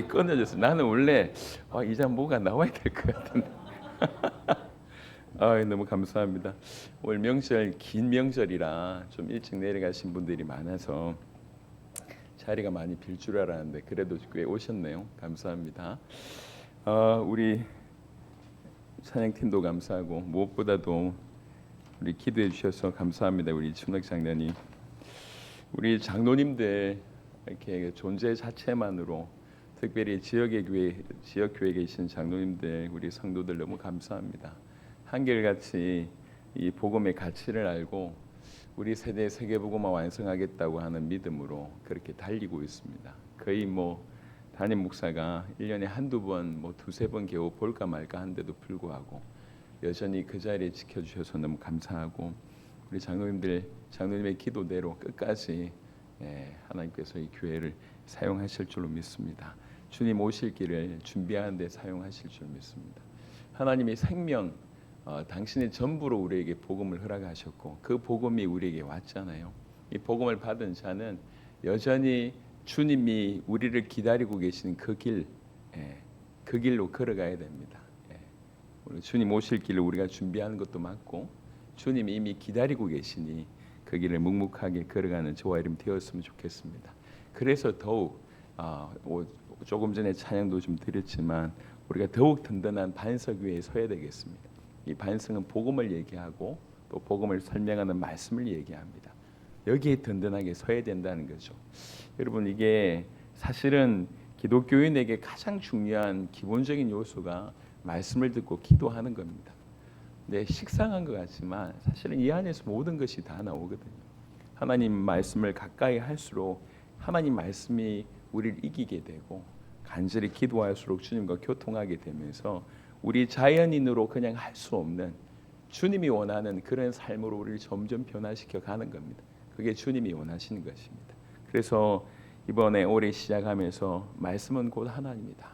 끊어졌어. 나는 원래 이제 뭐가 나와야 될 것 같은데. 너무 감사합니다. 오늘 명절 긴 명절이라 좀 일찍 내려가신 분들이 많아서 자리가 많이 빌 줄 알았는데 그래도 꽤 오셨네요. 감사합니다. 우리 찬양팀도 감사하고 무엇보다도 우리 기도해 주셔서 감사합니다. 우리 준혁 장로님, 우리 장로님들 이렇게 존재 자체만으로 특별히 지역 교회에 계신 장로님들, 우리 성도들 너무 감사합니다. 한결같이 이 복음의 가치를 알고 우리 세대 세계복음화 완성하겠다고 하는 믿음으로 그렇게 달리고 있습니다. 거의 담임 목사가 1년에 한두 번, 두세 번 겨우 볼까 말까 한데도 불구하고 여전히 그 자리에 지켜주셔서 너무 감사하고, 우리 장로님의 기도대로 끝까지 하나님께서 이 교회를 사용하실 줄로 믿습니다. 주님 오실 길을 준비하는 데 사용하실 줄 믿습니다. 하나님이 생명, 당신의 전부로 우리에게 복음을 허락하셨고 그 복음이 우리에게 왔잖아요. 이 복음을 받은 자는 여전히 주님이 우리를 기다리고 계시는 그 길로 걸어가야 됩니다. 주님 오실 길을 우리가 준비하는 것도 맞고 주님이 이미 기다리고 계시니 그 길을 묵묵하게 걸어가는 저와 이름 되었으면 좋겠습니다. 그래서 더욱 조금 전에 찬양도 좀 드렸지만 우리가 더욱 든든한 반석 위에 서야 되겠습니다. 이 반석은 복음을 얘기하고 또 복음을 설명하는 말씀을 얘기합니다. 여기에 든든하게 서야 된다는 거죠. 여러분, 이게 사실은 기독교인에게 가장 중요한 기본적인 요소가 말씀을 듣고 기도하는 겁니다. 네, 식상한 것 같지만 사실은 이 안에서 모든 것이 다 나오거든요. 하나님 말씀을 가까이 할수록 하나님 말씀이 우리를 이기게 되고 간절히 기도할수록 주님과 교통하게 되면서 우리 자연인으로 그냥 할 수 없는 주님이 원하는 그런 삶으로 우리를 점점 변화시켜 가는 겁니다. 그게 주님이 원하시는 것입니다. 그래서 이번에 올해 시작하면서 말씀은 곧 하나님이다.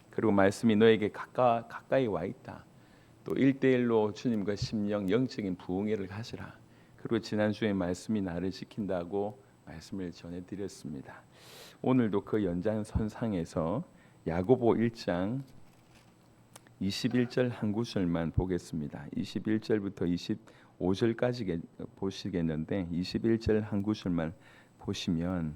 그리고 말씀이 너에게 가까이 와 있다. 또 1대1로 주님과 심령 영적인 부흥회를 가시라. 그리고 지난주에 말씀이 나를 지킨다고 말씀을 전해드렸습니다. 오늘도 그 연장선상에서 야고보 1장 21절 한 구절만 보겠습니다. 21절부터 25절까지 보시겠는데 21절 한 구절만 보시면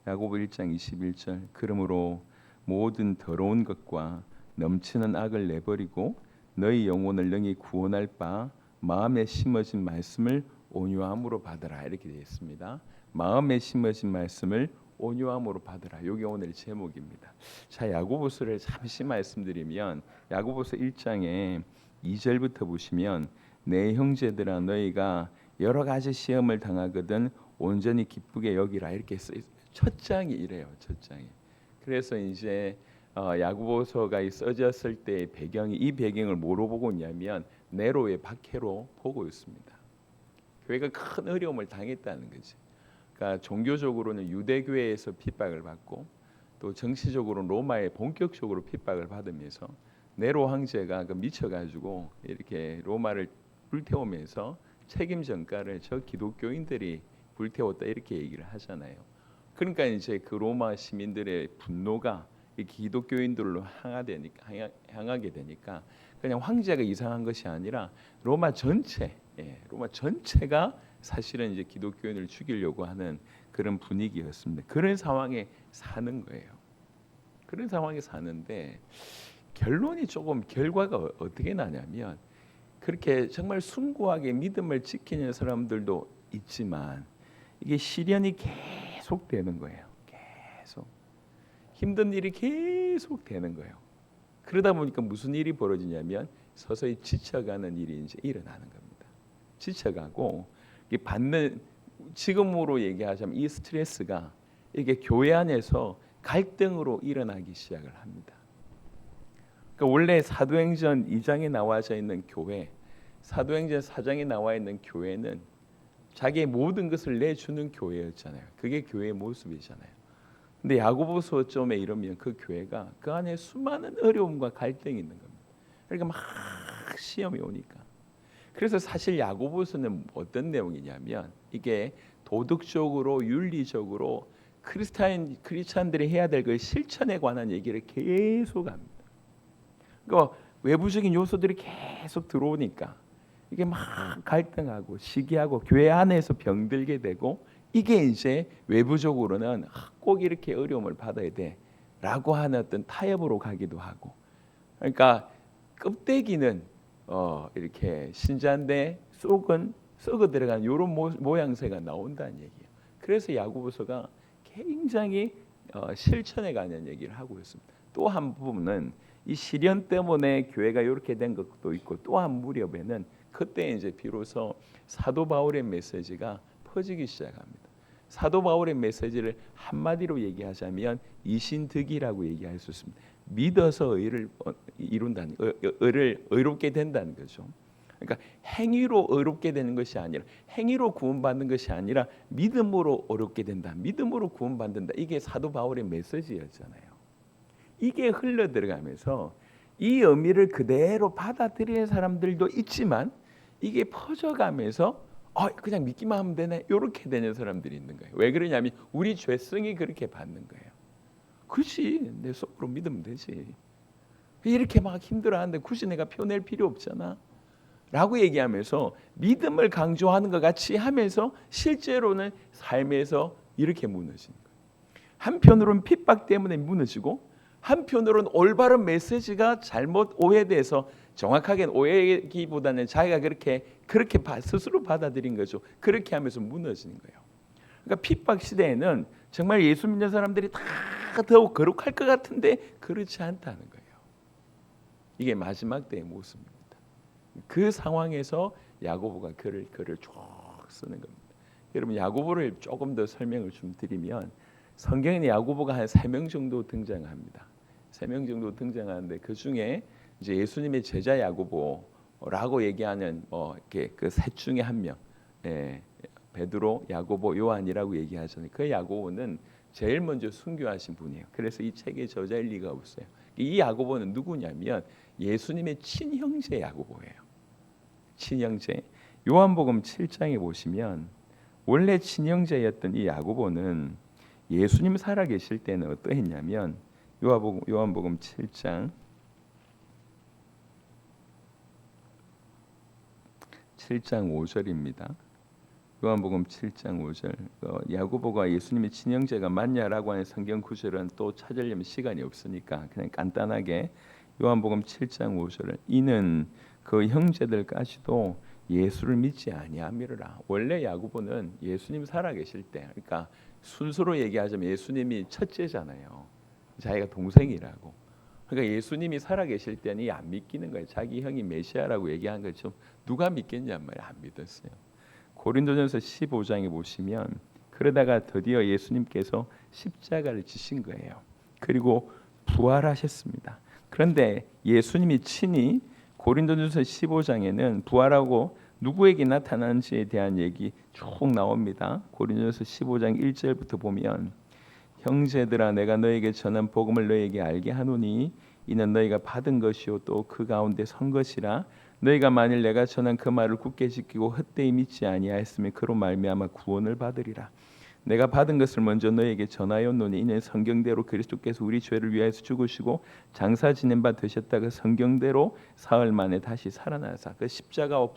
야고보 1장 21절, 그러므로 모든 더러운 것과 넘치는 악을 내버리고 너희 영혼을 능히 구원할 바 마음에 심어진 말씀을 온유함으로 받으라, 이렇게 되어 있습니다. 마음에 심어진 말씀을 온유함으로 받으라. 이게 오늘 제목입니다. 자, 야고보서를 잠시 말씀드리면 야고보서 1장에 2절부터 보시면 내 형제들아 너희가 여러 가지 시험을 당하거든 온전히 기쁘게 여기라, 이렇게 써 있어요. 첫 장이 이래요. 첫 장이. 그래서 이제 야고보서가 써졌을 때의 배경이, 이 배경을 뭐로 보고 있냐면 네로의 박해로 보고 있습니다. 교회가 큰 어려움을 당했다는 거지. 그러니까 종교적으로는 유대교회에서 핍박을 받고 또 정치적으로는 로마에 본격적으로 핍박을 받으면서 네로 황제가 미쳐가지고 이렇게 로마를 불태우면서 책임 전가를 저 기독교인들이 불태웠다, 이렇게 얘기를 하잖아요. 그러니까 이제 그 로마 시민들의 분노가 이 기독교인들로 향하게 되니까 그냥 황제가 이상한 것이 아니라 로마 전체가 사실은 이제 기독교인을 죽이려고 하는 그런 분위기였습니다. 그런 상황에 사는 거예요. 그런 상황에 사는데 결과가 어떻게 나냐면 그렇게 정말 숭고하게 믿음을 지키는 사람들도 있지만 이게 시련이 계속 되는 거예요. 계속 힘든 일이 계속 되는 거예요. 그러다 보니까 무슨 일이 벌어지냐면 서서히 지쳐가는 일이 이제 일어나는 겁니다. 지쳐가고 받는, 지금으로 얘기하자면 이 스트레스가 이게 교회 안에서 갈등으로 일어나기 시작을 합니다. 그러니까 원래 사도행전 2장에 나와져 있는 교회, 사도행전 4장에 나와 있는 교회는 자기의 모든 것을 내주는 교회였잖아요. 그게 교회의 모습이잖아요. 근데 야고보서쯤에 이러면 그 교회가 그 안에 수많은 어려움과 갈등이 있는 겁니다. 그러니까 막 시험이 오니까. 그래서 사실 야고보서는 어떤 내용이냐면 이게 도덕적으로 윤리적으로 크리스찬들이 해야 될 그 실천에 관한 얘기를 계속 합니다. 그러니까 외부적인 요소들이 계속 들어오니까 이게 막 갈등하고 시기하고 교회 안에서 병들게 되고 이게 이제 외부적으로는 꼭 이렇게 어려움을 받아야 돼라고 하는 어떤 타협으로 가기도 하고 그러니까 껍데기는 이렇게 신자인데 속은 썩어 들어간 이런 모양새가 나온다는 얘기예요. 그래서 야고보서가 굉장히 실천에 관한 얘기를 하고 있습니다. 또 한 부분은 이 시련 때문에 교회가 이렇게 된 것도 있고 또 한 무렵에는 그때 이제 비로소 사도 바울의 메시지가 퍼지기 시작합니다. 사도 바울의 메시지를 한마디로 얘기하자면 이신득이라고 얘기할 수 있습니다. 믿어서 의를 이룬다는 의를 의롭게 된다는 거죠. 그러니까 행위로 의롭게 되는 것이 아니라 행위로 구원받는 것이 아니라 믿음으로 의롭게 된다. 믿음으로 구원받는다. 이게 사도 바울의 메시지였잖아요. 이게 흘러 들어가면서 이 의미를 그대로 받아들이는 사람들도 있지만 이게 퍼져가면서 그냥 믿기만 하면 되네 이렇게 되는 사람들이 있는 거예요. 왜 그러냐면 우리 죄성이 그렇게 받는 거예요. 그렇지 내 속으로 믿으면 되지. 이렇게 막 힘들어하는데 굳이 내가 표낼 필요 없잖아 라고 얘기하면서 믿음을 강조하는 것 같이 하면서 실제로는 삶에서 이렇게 무너지는 거예요. 한편으로는 핍박 때문에 무너지고 한편으로는 올바른 메시지가 잘못 오해돼서 정확하게 오해기보다는 자기가 그렇게 스스로 받아들인 거죠. 그렇게 하면서 무너지는 거예요. 그러니까 핍박 시대에는 정말 예수 믿는 사람들이 다 더욱 거룩할 것 같은데 그렇지 않다는 거예요. 이게 마지막 때의 모습입니다. 그 상황에서 야고보가 글을 쭉 쓰는 겁니다. 여러분 야고보를 조금 더 설명을 좀 드리면 성경에 야고보가 한 3명 정도 등장합니다. 3명 정도 등장하는데 그 중에 이제 예수님의 제자 야고보라고 얘기하는 이렇게 그 셋 중에 한 명, 베드로, 야고보, 요한이라고 얘기하잖아요. 그 야고보는 제일 먼저 순교하신 분이에요. 그래서 이 책의 저자일 리가 없어요. 이 야고보는 누구냐면 예수님의 친형제 야고보예요. 친형제. 요한복음 7장에 보시면 원래 친형제였던 이 야고보는 예수님 살아계실 때는 어떠했냐면 요한복음 7장 5절입니다. 요한복음 7장 5절. 야고보가 예수님의 친형제가 맞냐라고 하는 성경 구절은 또 찾으려면 시간이 없으니까 그냥 간단하게 요한복음 7장 5절을 이는 그 형제들까지도 예수를 믿지 아니함이라. 원래 야고보는 예수님 살아계실 때, 그러니까 순서로 얘기하자면 예수님이 첫째잖아요. 자기가 동생이라고. 그러니까 예수님이 살아계실 때는 안 믿기는 거예요. 자기 형이 메시아라고 얘기한 거죠. 누가 믿겠냔 말이에요. 안 믿었어요. 고린도전서 15장에 보시면 그러다가 드디어 예수님께서 십자가를 지신 거예요. 그리고 부활하셨습니다. 그런데 예수님이 친히 고린도전서 15장에는 부활하고 누구에게 나타나는지에 대한 얘기 쭉 나옵니다. 고린도전서 15장 1절부터 보면 형제들아 내가 너에게 전한 복음을 너에게 알게 하노니 이는 너희가 받은 것이요 또 그 가운데 선 것이라 너희가 만일 내가 전한 그 말을 굳게 지키고 헛되이 믿지 아니하였으면 그로 말미암아 구원을 받으리라. 내가 받은 것을 먼저 너에게 전하였노니 이는 성경대로 그리스도께서 우리 죄를 위하여서 죽으시고 장사 지낸 바 되셨다가 성경대로 사흘 만에 다시 살아나사 그 십자가와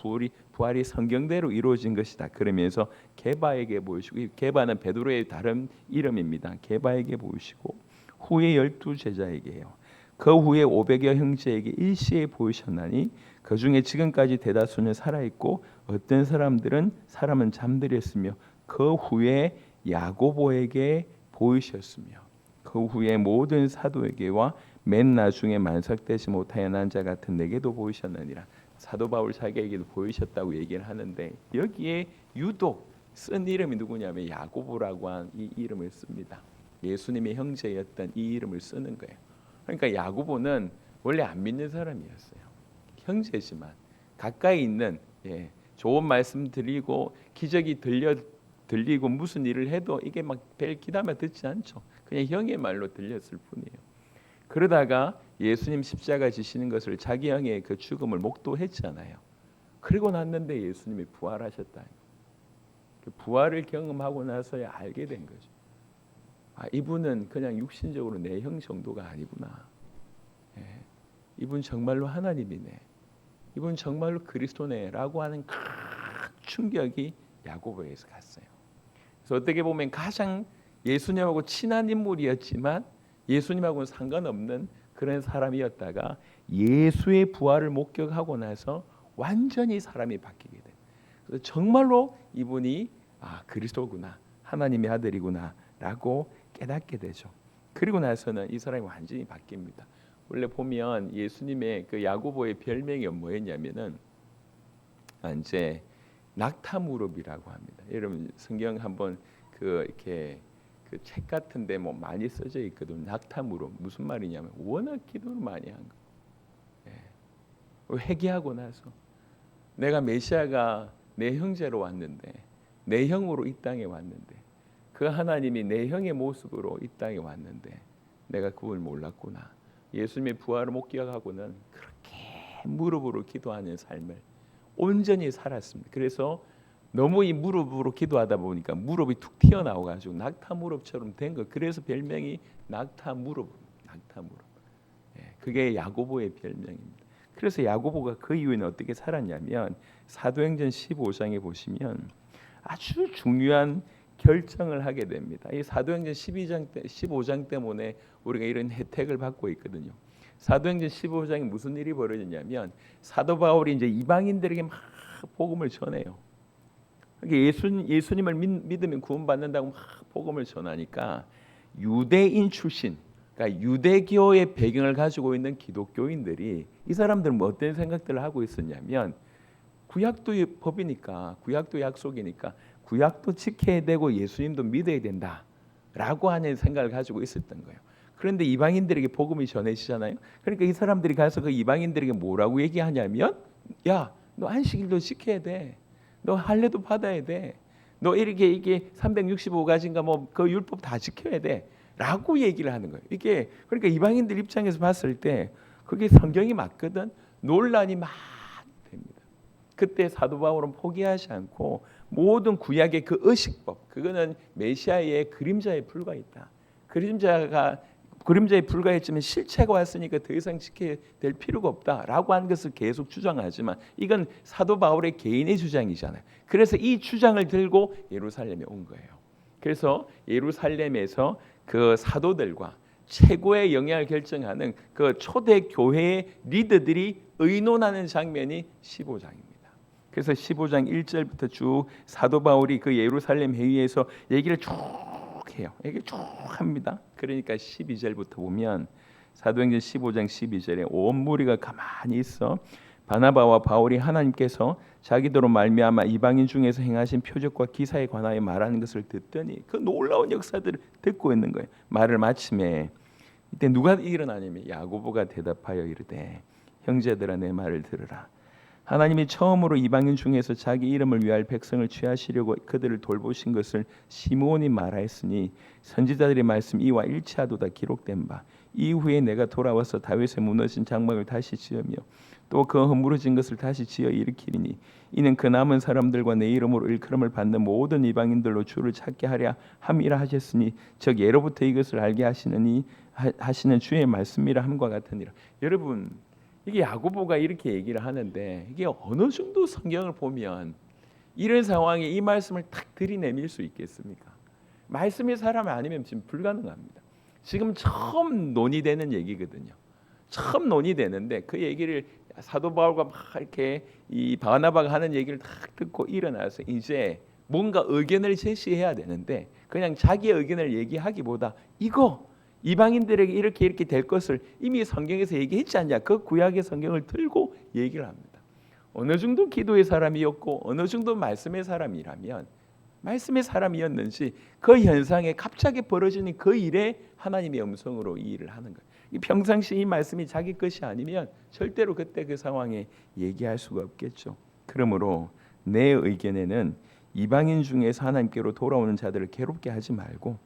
부활이 성경대로 이루어진 것이다. 그러면서 게바에게 보이시고 이 게바는 베드로의 다른 이름입니다. 게바에게 보이시고 후에 12 제자에게요. 그 후에 500여 형제에게 일시에 보이셨나니 그 중에 지금까지 대다수는 살아있고 어떤 사람은 잠들었으며 그 후에 야고보에게 보이셨으며 그 후에 모든 사도에게와 맨 나중에 만삭되지 못하여 난 자 같은 내게도 보이셨느니라. 사도 바울 자기에게도 보이셨다고 얘기를 하는데 여기에 유독 쓴 이름이 누구냐면 야고보라고 한 이 이름을 씁니다. 예수님의 형제였던 이 이름을 쓰는 거예요. 그러니까 야고보는 원래 안 믿는 사람이었어요. 형제지만 가까이 있는 좋은 말씀 드리고 기적이 들리고 무슨 일을 해도 이게 막 별 귀담아 듣지 않죠. 그냥 형의 말로 들렸을 뿐이에요. 그러다가 예수님 십자가 지시는 것을 자기 형의 그 죽음을 목도했잖아요. 그리고 났는데 예수님이 부활하셨다. 그 부활을 경험하고 나서야 알게 된 거죠. 이분은 그냥 육신적으로 내 형 정도가 아니구나. 예, 이분 정말로 하나님이네. 이분 정말로 그리스도네라고 하는 큰 충격이 야고보에서 갔어요. 그래서 어떻게 보면 가장 예수님하고 친한 인물이었지만 예수님하고는 상관없는 그런 사람이었다가 예수의 부활을 목격하고 나서 완전히 사람이 바뀌게 돼요. 그래서 정말로 이분이 그리스도구나, 하나님의 아들이구나라고 깨닫게 되죠. 그리고 나서는 이 사람이 완전히 바뀝니다. 원래 보면 예수님의 그 야고보의 별명이 뭐였냐면은 이제 낙타무릎이라고 합니다. 여러분 성경 한번 이렇게 그 책 같은데 뭐 많이 써져 있거든요. 낙타무릎 무슨 말이냐면 워낙 기도를 많이 한 거. 회개하고 나서 내가 메시아가 내 형제로 왔는데 내 형으로 이 땅에 왔는데 그 하나님이 내 형의 모습으로 이 땅에 왔는데 내가 그걸 몰랐구나. 예수님의 부활을 목격하고는 그렇게 무릎으로 기도하는 삶을 온전히 살았습니다. 그래서 너무 이 무릎으로 기도하다 보니까 무릎이 툭 튀어나와가지고 낙타 무릎처럼 된 거. 그래서 별명이 낙타 무릎. 그게 야고보의 별명입니다. 그래서 야고보가 그 이후에는 어떻게 살았냐면 사도행전 15장에 보시면 아주 중요한 결정을 하게 됩니다. 이 사도행전 15장 때문에 우리가 이런 혜택을 받고 있거든요. 사도행전 15장에 무슨 일이 벌어졌냐면 사도 바울이 이제 이방인들에게 막 복음을 전해요. 예수님을 믿으면 구원받는다고 막 복음을 전하니까 유대인 출신, 그러니까 유대교의 배경을 가지고 있는 기독교인들이 이 사람들은 뭐 어떤 생각들을 하고 있었냐면 구약도 법이니까, 구약도 약속이니까 구약도 지켜야 되고 예수님도 믿어야 된다라고 하는 생각을 가지고 있었던 거예요. 그런데 이방인들에게 복음이 전해지잖아요. 그러니까 이 사람들이 가서 그 이방인들에게 뭐라고 얘기하냐면, 야, 너 안식일도 지켜야 돼. 너 할례도 받아야 돼. 너 이게 365가지인가 뭐 그 율법 다 지켜야 돼.라고 얘기를 하는 거예요. 이게 그러니까 이방인들 입장에서 봤을 때 그게 성경이 맞거든. 논란이 막 됩니다. 그때 사도 바울은 포기하지 않고 모든 구약의 그 의식법, 그거는 메시아의 그림자에 불과했다. 그림자에 불과했지만 실체가 왔으니까 더 이상 지켜야 될 필요가 없다라고 하는 것을 계속 주장하지만 이건 사도 바울의 개인의 주장이잖아요. 그래서 이 주장을 들고 예루살렘에 온 거예요. 그래서 예루살렘에서 그 사도들과 최고의 영향을 결정하는 그 초대 교회의 리더들이 의논하는 장면이 15장입니다. 그래서 15장 1절부터 쭉 사도 바울이 그 예루살렘 회의에서 얘기를 쭉 해요. 얘기를 쭉 합니다. 그러니까 12절부터 보면 사도행전 15장 12절에 온 무리가 가만히 있어 바나바와 바울이 하나님께서 자기들로 말미암아 이방인 중에서 행하신 표적과 기사에 관하여 말하는 것을 듣더니 그 놀라운 역사들을 듣고 있는 거예요. 말을 마침에 이때 누가 일어나냐면 야고보가 대답하여 이르되 형제들아 내 말을 들으라. 하나님이 처음으로 이방인 중에서 자기 이름을 위할 백성을 취하시려고 그들을 돌보신 것을 시므온이 말하였으니 선지자들의 말씀 이와 일치하도다 기록된 바 이후에 내가 돌아와서 다윗의 무너진 장막을 다시 지으며 또 그 허물어진 것을 다시 지어 일으키리니 이는 그 남은 사람들과 내 이름으로 일컬음을 받는 모든 이방인들로 주를 찾게 하려 함이라 하셨으니 즉 예로부터 이것을 알게 하시는 주의 말씀이라 함과 같으니라. 여러분 이게 야고보가 이렇게 얘기를 하는데 이게 어느 정도 성경을 보면 이런 상황에 이 말씀을 탁 들이내밀 수 있겠습니까? 말씀의 사람 아니면 지금 불가능합니다. 지금 처음 논의되는 얘기거든요. 처음 논의되는데 그 얘기를 사도 바울과 막 이렇게 이 바나바가 하는 얘기를 탁 듣고 일어나서 이제 뭔가 의견을 제시해야 되는데 그냥 자기 의견을 얘기하기보다 이거 이방인들에게 이렇게 될 것을 이미 성경에서 얘기했지 않냐. 그 구약의 성경을 들고 얘기를 합니다. 어느 정도 기도의 사람이었고 어느 정도 말씀의 사람이라면 말씀의 사람이었는지 그 현상에 갑자기 벌어지는 그 일에 하나님의 음성으로 이 일을 하는 거예요. 평상시 이 말씀이 자기 것이 아니면 절대로 그때 그 상황에 얘기할 수가 없겠죠. 그러므로 내 의견에는 이방인 중에서 하나님께로 돌아오는 자들을 괴롭게 하지 말고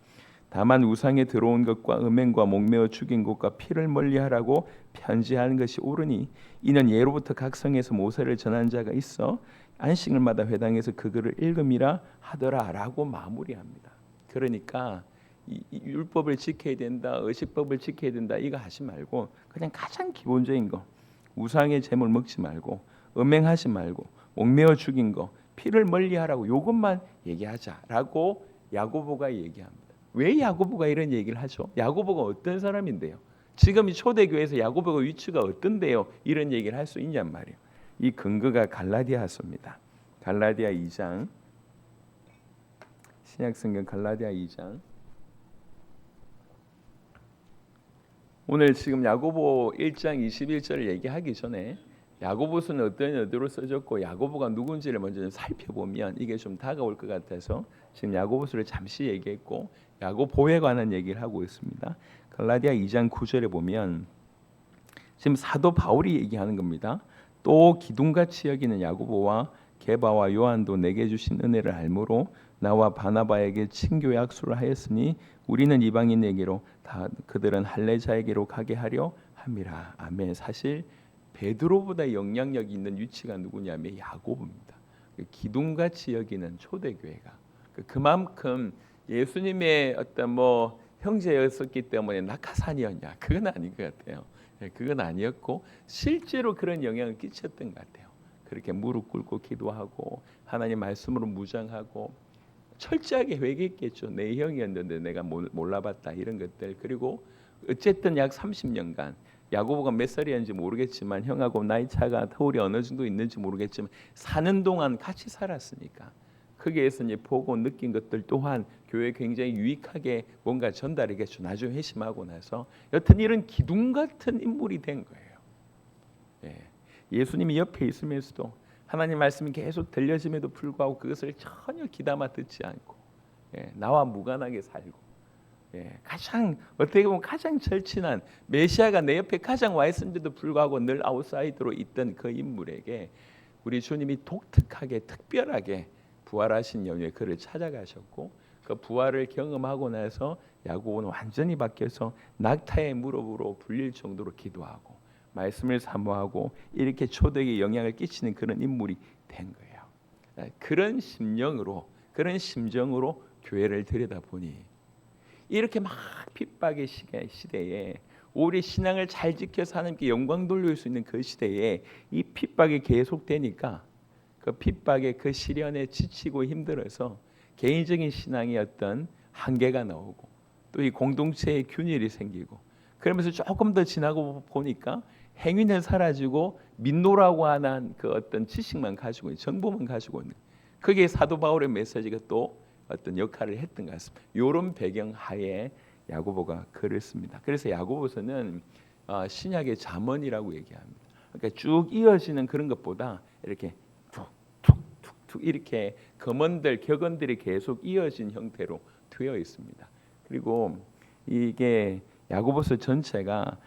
다만 우상에 들어온 것과 음행과 목매어 죽인 것과 피를 멀리하라고 편지하는 것이 옳으니 이는 예로부터 각 성에서 모세를 전한 자가 있어 안식일마다 회당에서 그 글을 읽음이라 하더라라고 마무리합니다. 그러니까 이 율법을 지켜야 된다, 의식법을 지켜야 된다 이거 하지 말고 그냥 가장 기본적인 거 우상의 제물 먹지 말고 음행하지 말고 목매어 죽인 거 피를 멀리하라고 이것만 얘기하자라고 야고보가 얘기합니다. 왜 야고보가 이런 얘기를 하죠? 야고보가 어떤 사람인데요? 지금 이 초대교회에서 야고보가 위치가 어떤데요? 이런 얘기를 할 수 있냔 말이에요. 이 근거가 갈라디아서입니다. 갈라디아 2장 신약성경 갈라디아 2장 오늘 지금 야고보 1장 21절을 얘기하기 전에 야고보서는 어떤 의도로 써졌고 야고보가 누군지를 먼저 살펴보면 이게 좀 다가올 것 같아서 지금 야고보서를 잠시 얘기했고 야고보에 관한 얘기를 하고 있습니다. 갈라디아 2장 9절에 보면 지금 사도 바울이 얘기하는 겁니다. 또 기둥같이 여기는 야고보와 게바와 요한도 내게 주신 은혜를 알므로 나와 바나바에게 친교 약수를 하였으니 우리는 이방인에게로 다 그들은 할례자에게로 가게 하려 함이라. 아멘. 사실 베드로보다 영향력 있는 위치가 누구냐면 야고보입니다. 기둥같이 여기는 초대교회가 그만큼 예수님의 어떤 뭐 형제였었기 때문에 낙하산이었냐? 그건 아닌 것 같아요. 그건 아니었고 실제로 그런 영향을 끼쳤던 것 같아요. 그렇게 무릎 꿇고 기도하고 하나님 말씀으로 무장하고 철저하게 회개했겠죠. 내 형이었는데 내가 몰라봤다 이런 것들. 그리고 어쨌든 약 30년간 야고보가 몇 살이었는지 모르겠지만 형하고 나이 차가 터울이 어느 정도 있는지 모르겠지만 사는 동안 같이 살았으니까 거기에서 이제 보고 느낀 것들 또한 교회에 굉장히 유익하게 뭔가 전달이겠죠. 나중에 회심하고 나서 여튼 이런 기둥 같은 인물이 된 거예요. 예수님이 옆에 있으면서도 하나님 말씀이 계속 들려짐에도 불구하고 그것을 전혀 귀담아 듣지 않고 나와 무관하게 살고 가장 어떻게 보면 가장 절친한 메시아가 내 옆에 가장 와 있음에도 불구하고 늘 아웃사이더로 있던 그 인물에게 우리 주님이 독특하게 특별하게 부활하신 연후에 그를 찾아가셨고 그 부활을 경험하고 나서 야고보는 완전히 바뀌어서 낙타의 무릎으로 불릴 정도로 기도하고 말씀을 사모하고 이렇게 초대에 영향을 끼치는 그런 인물이 된 거예요. 그런 심정으로 교회를 들여다보니 이렇게 막 핍박의 시대에 우리 신앙을 잘 지켜서 하나님께 영광 돌릴 수 있는 그 시대에 이 핍박이 계속되니까 그 핍박의 그 시련에 지치고 힘들어서 개인적인 신앙의 어떤 한계가 나오고 또 이 공동체의 균일이 생기고 그러면서 조금 더 지나고 보니까 행위는 사라지고 민노라고 하는 그 어떤 지식만 가지고 있는 정보만 가지고 있는 그게 사도 바울의 메시지가 또 어떤 역할을 했던 것 같습니다. 이런 배경 하에 야고보가 글을 씁니다. 그래서 야고보서는 신약의 잠언이라고 얘기합니다. 그러니까 쭉 이어지는 그런 것보다 이렇게 툭툭툭툭 이렇게 격언들이 계속 이어진 형태로 되어 있습니다. 그리고 이게 야고보서 전체가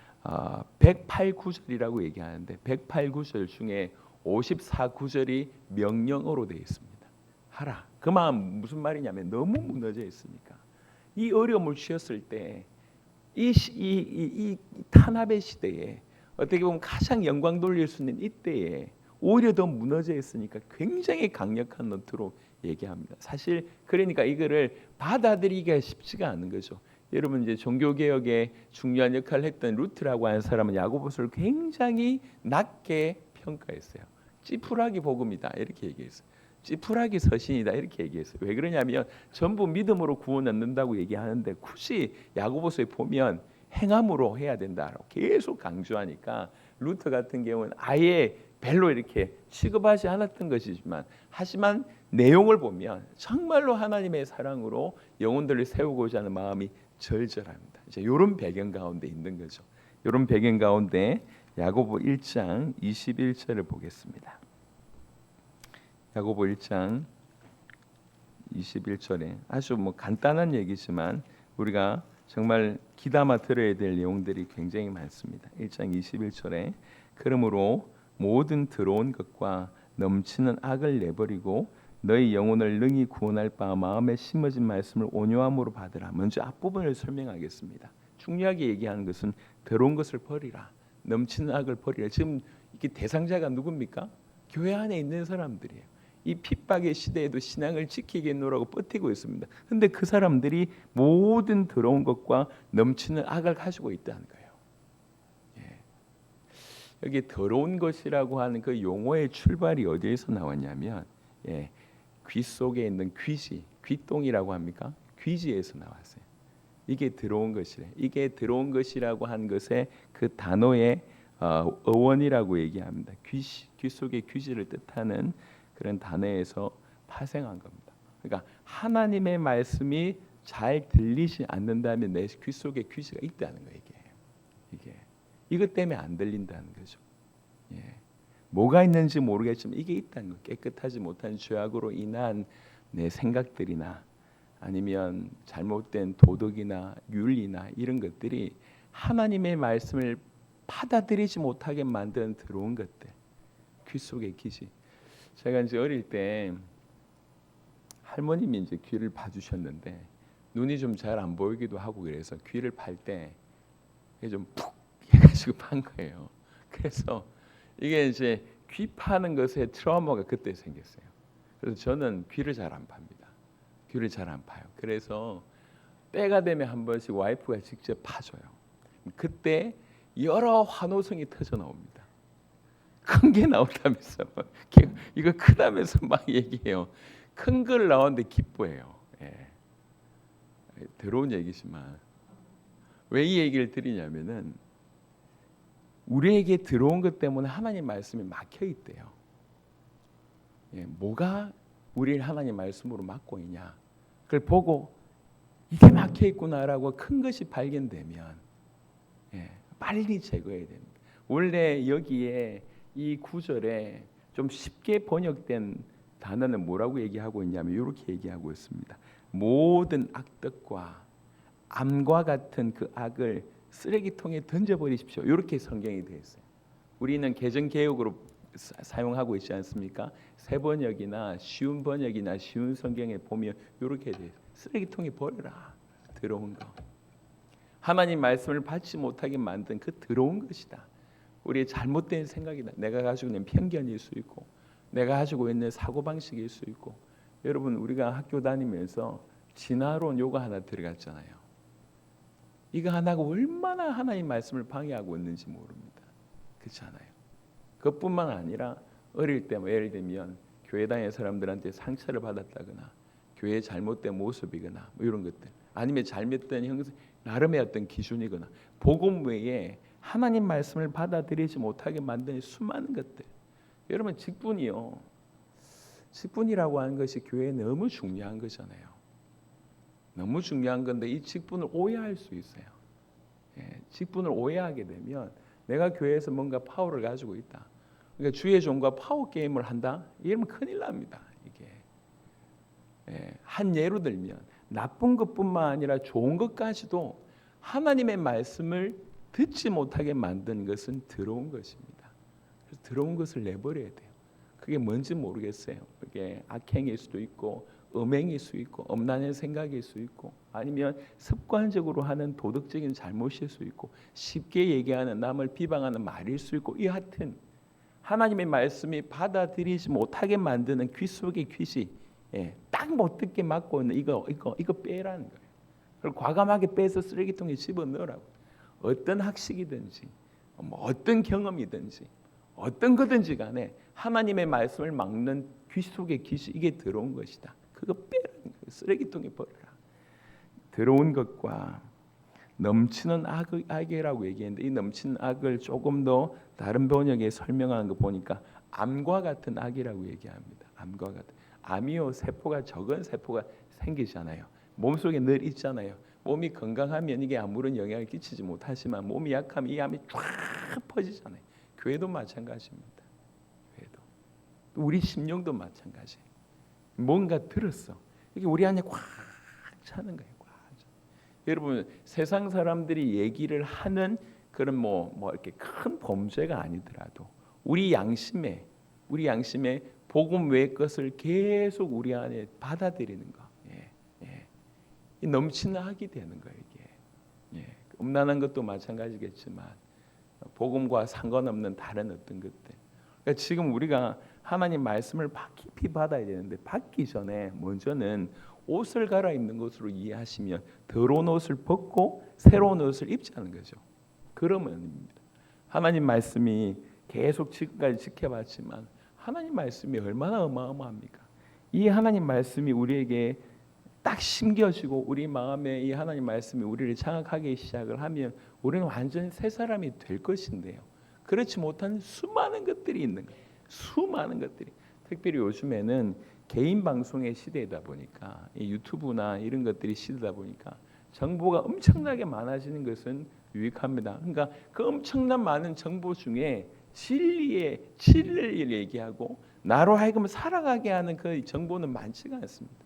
108구절이라고 얘기하는데 108구절 중에 54구절이 명령어로 되어 있습니다. 하라. 그 마음 무슨 말이냐면 너무 무너져 있으니까 이 어려움을 쉬었을 때 이 탄압의 시대에 어떻게 보면 가장 영광 돌릴 수 있는 이때에 오히려 더 무너져 있으니까 굉장히 강력한 노트로 얘기합니다. 사실 그러니까 이거를 받아들이기가 쉽지가 않은 거죠. 여러분 이제 종교개혁에 중요한 역할을 했던 루트라고 하는 사람은 야고보서를 굉장히 낮게 평가했어요. 찌푸라기 복음이다 이렇게 얘기했어요. 찌푸라기 서신이다 이렇게 얘기했어요. 왜 그러냐면 전부 믿음으로 구원 얻는다고 얘기하는데 굳이 야고보서에 보면 행함으로 해야 된다라고 계속 강조하니까 루터 같은 경우는 아예 별로 이렇게 취급하지 않았던 것이지만 하지만 내용을 보면 정말로 하나님의 사랑으로 영혼들을 세우고자 하는 마음이 절절합니다. 이제 이런 배경 가운데 있는 거죠. 이런 배경 가운데 야고보 1장 21절을 보겠습니다. 야고보 1장 21절에 아주 간단한 얘기지만 우리가 정말 귀담아 들어야 될 내용들이 굉장히 많습니다. 1장 21절에 그러므로 모든 더러운 것과 넘치는 악을 내버리고 너희 영혼을 능히 구원할 바 마음에 심어진 말씀을 온유함으로 받으라. 먼저 앞부분을 설명하겠습니다. 중요하게 얘기하는 것은 더러운 것을 버리라. 넘치는 악을 버리라. 지금 이게 대상자가 누굽니까? 교회 안에 있는 사람들이에요. 이 핍박의 시대에도 신앙을 지키겠노라고 버티고 있습니다. 근데 그 사람들이 모든 더러운 것과 넘치는 악을 가지고 있다는 거예요. 예. 여기 더러운 것이라고 하는 그 용어의 출발이 어디에서 나왔냐면 귀 속에 있는 귀지, 귀똥이라고 합니까? 귀지에서 나왔어요. 이게 들어온 것이래. 이게 들어온 것이라고 한 것의 그 단어의 어원이라고 얘기합니다. 귀 속의 귀지를 뜻하는 그런 단어에서 파생한 겁니다. 그러니까 하나님의 말씀이 잘 들리지 않는다면 내 귀 속에 귀지가 있다는 거예요. 이게 이것 때문에 안 들린다는 거죠. 뭐가 있는지 모르겠지만 이게 있다는 거. 깨끗하지 못한 죄악으로 인한 내 생각들이나 아니면 잘못된 도덕이나 윤리나 이런 것들이 하나님의 말씀을 받아들이지 못하게 만드는 더러운 것들, 귀 속에 귀지. 제가 이제 어릴 때 할머님이 이제 귀를 봐주셨는데 눈이 좀 잘 안 보이기도 하고 그래서 귀를 팔 때 좀 푹 해가지고 판 거예요. 그래서 이게 이제 귀 파는 것에 트라우마가 그때 생겼어요. 그래서 저는 귀를 잘 안 팝니다. 귀를 잘 안 파요. 그래서 때가 되면 한 번씩 와이프가 직접 파줘요. 그때 여러 환호성이 터져 나옵니다. 큰 게 나온다면서 이거 크다면서 막 얘기해요. 큰 걸 나오는데 기뻐해요. 더러운 얘기지만 왜 이 얘기를 드리냐면은 우리에게 들어온 것 때문에 하나님 말씀이 막혀 있대요. 뭐가 우리를 하나님 말씀으로 막고 있냐? 그걸 보고 이게 막혀 있구나라고 큰 것이 발견되면 빨리 제거해야 됩니다. 원래 여기에 이 구절에 좀 쉽게 번역된 단어는 뭐라고 얘기하고 있냐면 이렇게 얘기하고 있습니다. 모든 악덕과 암과 같은 그 악을 쓰레기통에 던져버리십시오. 이렇게 성경이 되어 있어요. 우리는 개정 개혁으로 사용하고 있지 않습니까? 새 번역이나 쉬운 번역이나 쉬운 성경에 보면 이렇게 돼. 쓰레기통에 버려라. 더러운 거. 하나님 말씀을 받지 못하게 만든 그 더러운 것이다. 우리의 잘못된 생각이다. 내가 가지고 있는 편견일 수 있고 내가 가지고 있는 사고방식일 수 있고 여러분 우리가 학교 다니면서 진화론 요거 하나 들어갔잖아요. 이거 하나가 얼마나 하나님 말씀을 방해하고 있는지 모릅니다. 그렇지 않아요? 그것뿐만 아니라 어릴 때 예를 들면 교회 다니는 사람들한테 상처를 받았다거나 교회의 잘못된 모습이거나 뭐 이런 것들 아니면 잘못된 형성 나름의 어떤 기준이거나 복음 외에 하나님 말씀을 받아들이지 못하게 만드는 수많은 것들. 여러분 직분이요. 직분이라고 하는 것이 교회에 너무 중요한 거잖아요. 너무 중요한 건데 이 직분을 오해할 수 있어요. 직분을 오해하게 되면 내가 교회에서 뭔가 파워를 가지고 있다. 그러니까 주의 종과 파워 게임을 한다. 이러면 큰일 납니다. 이게 한 예로 들면 나쁜 것뿐만 아니라 좋은 것까지도 하나님의 말씀을 듣지 못하게 만든 것은 더러운 것입니다. 그래서 더러운 것을 내버려야 돼요. 그게 뭔지 모르겠어요. 그게 악행일 수도 있고 음행일 수 있고 엄란한 생각일 수 있고 아니면 습관적으로 하는 도덕적인 잘못일 수 있고 쉽게 얘기하는 남을 비방하는 말일 수 있고 이 하여튼 하나님의 말씀이 받아들이지 못하게 만드는 귀 속의 귀시 딱 못 듣게 막고 있는 이거 빼라는 거예요. 그걸 과감하게 빼서 쓰레기통에 집어넣으라고. 어떤 학식이든지 뭐 어떤 경험이든지 어떤 거든지 간에 하나님의 말씀을 막는 귀 속의 귀시 이게 더러운 것이다. 그거 빼라는 거예요. 쓰레기통에 버려라. 더러운 것과 넘치는 악이라고 얘기했는데 이 넘치는 악을 조금 더 다른 번역에 설명하는 거 보니까 암과 같은 악이라고 얘기합니다. 암과 같은 암이요 세포가 적은 세포가 생기잖아요. 몸속에 늘 있잖아요. 몸이 건강하면 이게 아무런 영향을 끼치지 못하지만 몸이 약하면 이 암이 쫙 퍼지잖아요. 교회도 마찬가지입니다. 교회도 우리 심령도 마찬가지예요. 뭔가 들었어. 이게 우리 안에 꽉 차는 거예요. 여러분 세상 사람들이 얘기를 하는 그런 뭐 이렇게 큰 범죄가 아니더라도 우리 양심에 복음 외의 것을 계속 우리 안에 받아들이는 거, 이 넘치는 악이 되는 거예요. 이게 음란한 것도 마찬가지겠지만 복음과 상관없는 다른 어떤 것들 그러니까 지금 우리가 하나님 말씀을 깊이 받아야 되는데 받기 전에 먼저는 옷을 갈아입는 것으로 이해하시면 더러운 옷을 벗고 새로운 옷을 입자는 거죠. 그러면입니다. 하나님 말씀이 계속 지금까지 지켜봤지만 하나님 말씀이 얼마나 어마어마합니까? 이 하나님 말씀이 우리에게 딱 심겨지고 우리 마음에 이 하나님 말씀이 우리를 장악하기 시작을 하면 우리는 완전히 새 사람이 될 것인데요. 그렇지 못한 수많은 것들이 있는 거예요. 수많은 것들이. 특별히 요즘에는 개인 방송의 시대이다 보니까 이 유튜브나 이런 것들이 시대다 보니까 정보가 엄청나게 많아지는 것은 유익합니다. 그러니까 그 엄청난 많은 정보 중에 진리를 얘기하고 나로 하여금 살아가게 하는 그 정보는 많지가 않습니다.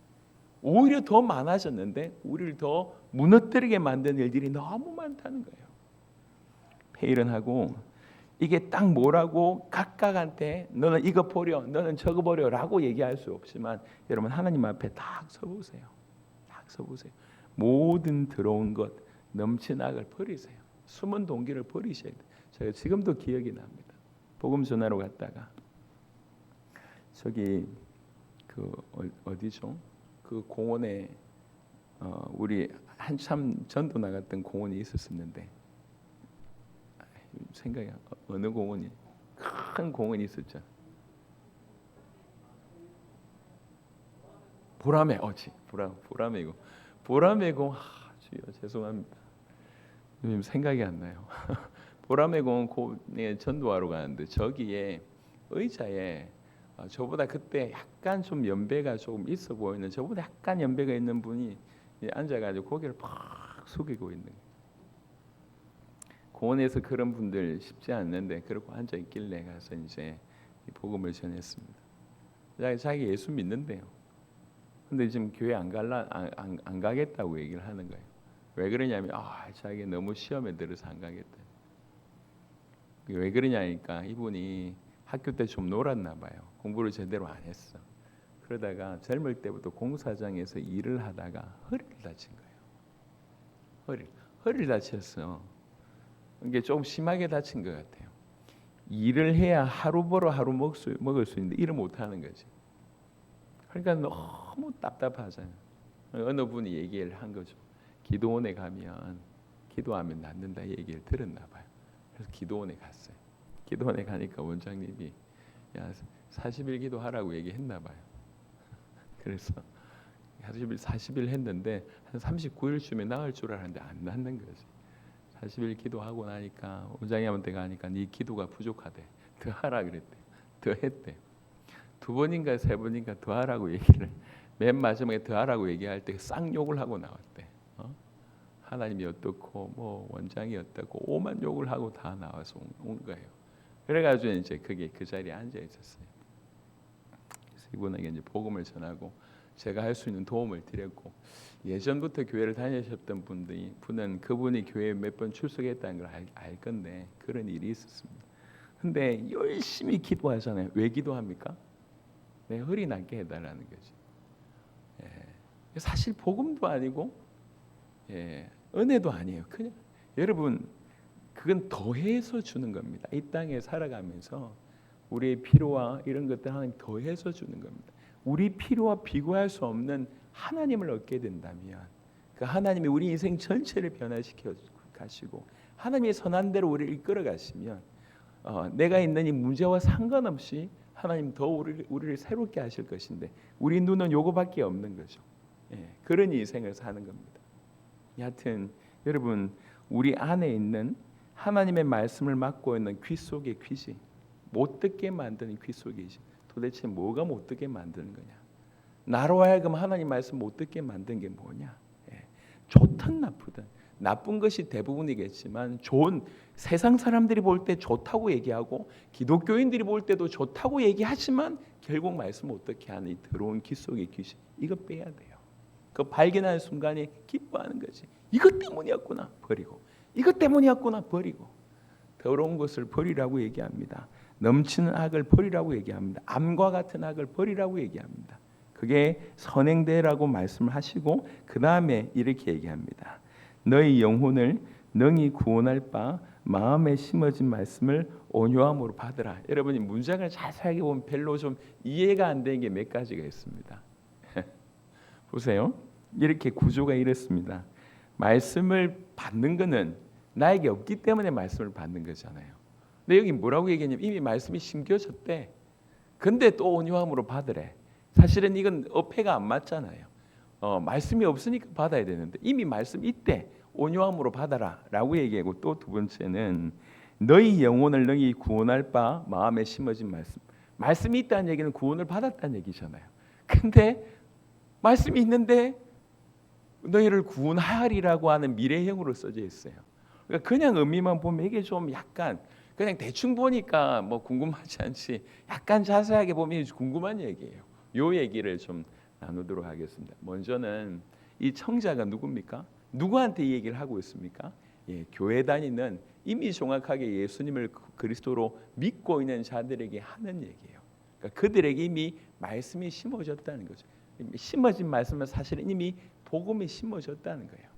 오히려 더 많아졌는데 우리를 더 무너뜨리게 만드는 일들이 너무 많다는 거예요. 회의를 하고 이게 딱 뭐라고 각각한테 너는 이거 보려, 너는 저거 보려라고 얘기할 수 없지만 여러분 하나님 앞에 딱 서보세요. 딱 서보세요. 모든 들어온 것, 넘친 악을 버리세요. 숨은 동기를 버리셔야 돼요. 제가 지금도 기억이 납니다. 복음 전하러 갔다가 저기 그 어디죠? 그 공원에 우리 한참 전도 나갔던 공원이 있었는데 생각이 어느 공원이 큰 공원이 있었죠. 보라매 어지 보라매고 보라매공 주여 죄송합니다. 요즘 생각이 안 나요. 보라매공에 전도하러 가는데 저기에 의자에 저보다 그때 약간 좀 연배가 조금 있어 보이는 저보다 약간 연배가 있는 분이 앉아가지고 고개를 팍 숙이고 있는 거예요. 공원에서 그런 분들 쉽지 않는데 그렇게 앉아 있길래 가서 이제 복음을 전했습니다. 자기 예수 믿는데요. 근데 지금 교회 안 가겠다고 얘기를 하는 거예요. 왜 그러냐면 자기 너무 시험에 들어서 안 가겠다. 왜 그러냐니까 이분이 학교 때 좀 놀았나 봐요. 공부를 제대로 안 했어. 그러다가 젊을 때부터 공사장에서 일을 하다가 허리를 다친 거예요. 허리를 다쳤어. 이게 조금 심하게 다친 것 같아요. 일을 해야 하루 벌어 하루 먹을 수 있는데 일을 못 하는 거지. 그러니까 너무 답답하잖아요. 어느 분이 얘기를 한 거죠. 기도원에 가면 기도하면 낫는다 얘기를 들었나 봐요. 그래서 기도원에 갔어요. 기도원에 가니까 원장님이 40일 기도하라고 얘기했나 봐요. 그래서 40일 했는데 한 39일쯤에 나을 줄 알았는데 안 낫는 거지. 40일 기도하고 나니까 원장님한테 가니까 네 기도가 부족하대. 더 하라 그랬대. 더 했대. 2번인가 3번인가 더 하라고 얘기를 맨 마지막에 더 하라고 얘기할 때 쌍욕을 하고 나왔대. 하나님이 어떻고 뭐 원장이 어떻고 오만 욕을 하고 다 나와서 온 거예요. 그래가지고 이제 그 자리에 앉아 있었어요. 그래서 이분에게 이제 복음을 전하고 제가 할 수 있는 도움을 드렸고 예전부터 교회를 다니셨던 분은 그분이 교회에 몇 번 출석했다는 걸 알 건데 그런 일이 있었습니다. 근데 열심히 기도하잖아요. 왜 기도합니까? 내 허리 낫게 해달라는 거지. 사실 복음도 아니고 은혜도 아니에요. 그냥 여러분 그건 더해서 주는 겁니다. 이 땅에 살아가면서 우리의 필요와 이런 것들 하나님 더해서 주는 겁니다. 우리 필요와 비교할 수 없는 하나님을 얻게 된다면 그 하나님이 우리 인생 전체를 변화시켜 가시고 하나님의 선한 대로 우리를 이끌어 가시면 내가 있는 이 문제와 상관없이 하나님 더 우리를 새롭게 하실 것인데 우리 눈은 요거밖에 없는 거죠. 그런 인생을 사는 겁니다. 여하튼 여러분 우리 안에 있는 하나님의 말씀을 맡고 있는 귀 속의 귀신 못 듣게 만드는 귀 속의 귀신 도대체 뭐가 못 듣게 만드는 거냐? 나로 하여금 하나님 말씀 못 듣게 만든 게 뭐냐? 좋든 나쁘든 나쁜 것이 대부분이겠지만 좋은 세상 사람들이 볼 때 좋다고 얘기하고 기독교인들이 볼 때도 좋다고 얘기하지만 결국 말씀 못 듣게 하는 이 더러운 귀 속의 귀신 이거 빼야 돼요. 그 발견하는 순간에 기뻐하는 거지. 이것 때문이었구나 버리고 이것 때문이었구나 버리고 더러운 것을 버리라고 얘기합니다. 넘치는 악을 버리라고 얘기합니다. 암과 같은 악을 버리라고 얘기합니다. 그게 선행되라고 말씀을 하시고 그 다음에 이렇게 얘기합니다. 너희 영혼을 능히 구원할 바 마음에 심어진 말씀을 온유함으로 받으라. 여러분이 문장을 자세하게 보면 별로 좀 이해가 안 되는 게 몇 가지가 있습니다. 보세요. 이렇게 구조가 이렇습니다. 말씀을 받는 것은 나에게 없기 때문에 말씀을 받는 거잖아요. 근데 여기 뭐라고 얘기했냐면 이미 말씀이 심겨졌대. 근데 또 온유함으로 받으래. 사실은 이건 어폐가 안 맞잖아요. 말씀이 없으니까 받아야 되는데 이미 말씀 있대. 온유함으로 받아라 라고 얘기하고, 또 두 번째는 너희 영혼을 너희 구원할 바 마음에 심어진 말씀. 말씀이 있다는 얘기는 구원을 받았다는 얘기잖아요. 근데 말씀이 있는데 너희를 구원하리라고 하는 미래형으로 써져 있어요. 그러니까 그냥 의미만 보면 이게 좀 약간 그냥 대충 보니까 뭐 궁금하지 않지, 약간 자세하게 보면 궁금한 얘기예요. 요 얘기를 좀 나누도록 하겠습니다. 먼저는 이 청자가 누굽니까? 누구한테 이 얘기를 하고 있습니까? 교회 다니는 이미 정확하게 예수님을 그리스도로 믿고 있는 자들에게 하는 얘기예요. 그러니까 그들에게 이미 말씀이 심어졌다는 거죠. 심어진 말씀은 사실은 이미 복음이 심어졌다는 거예요.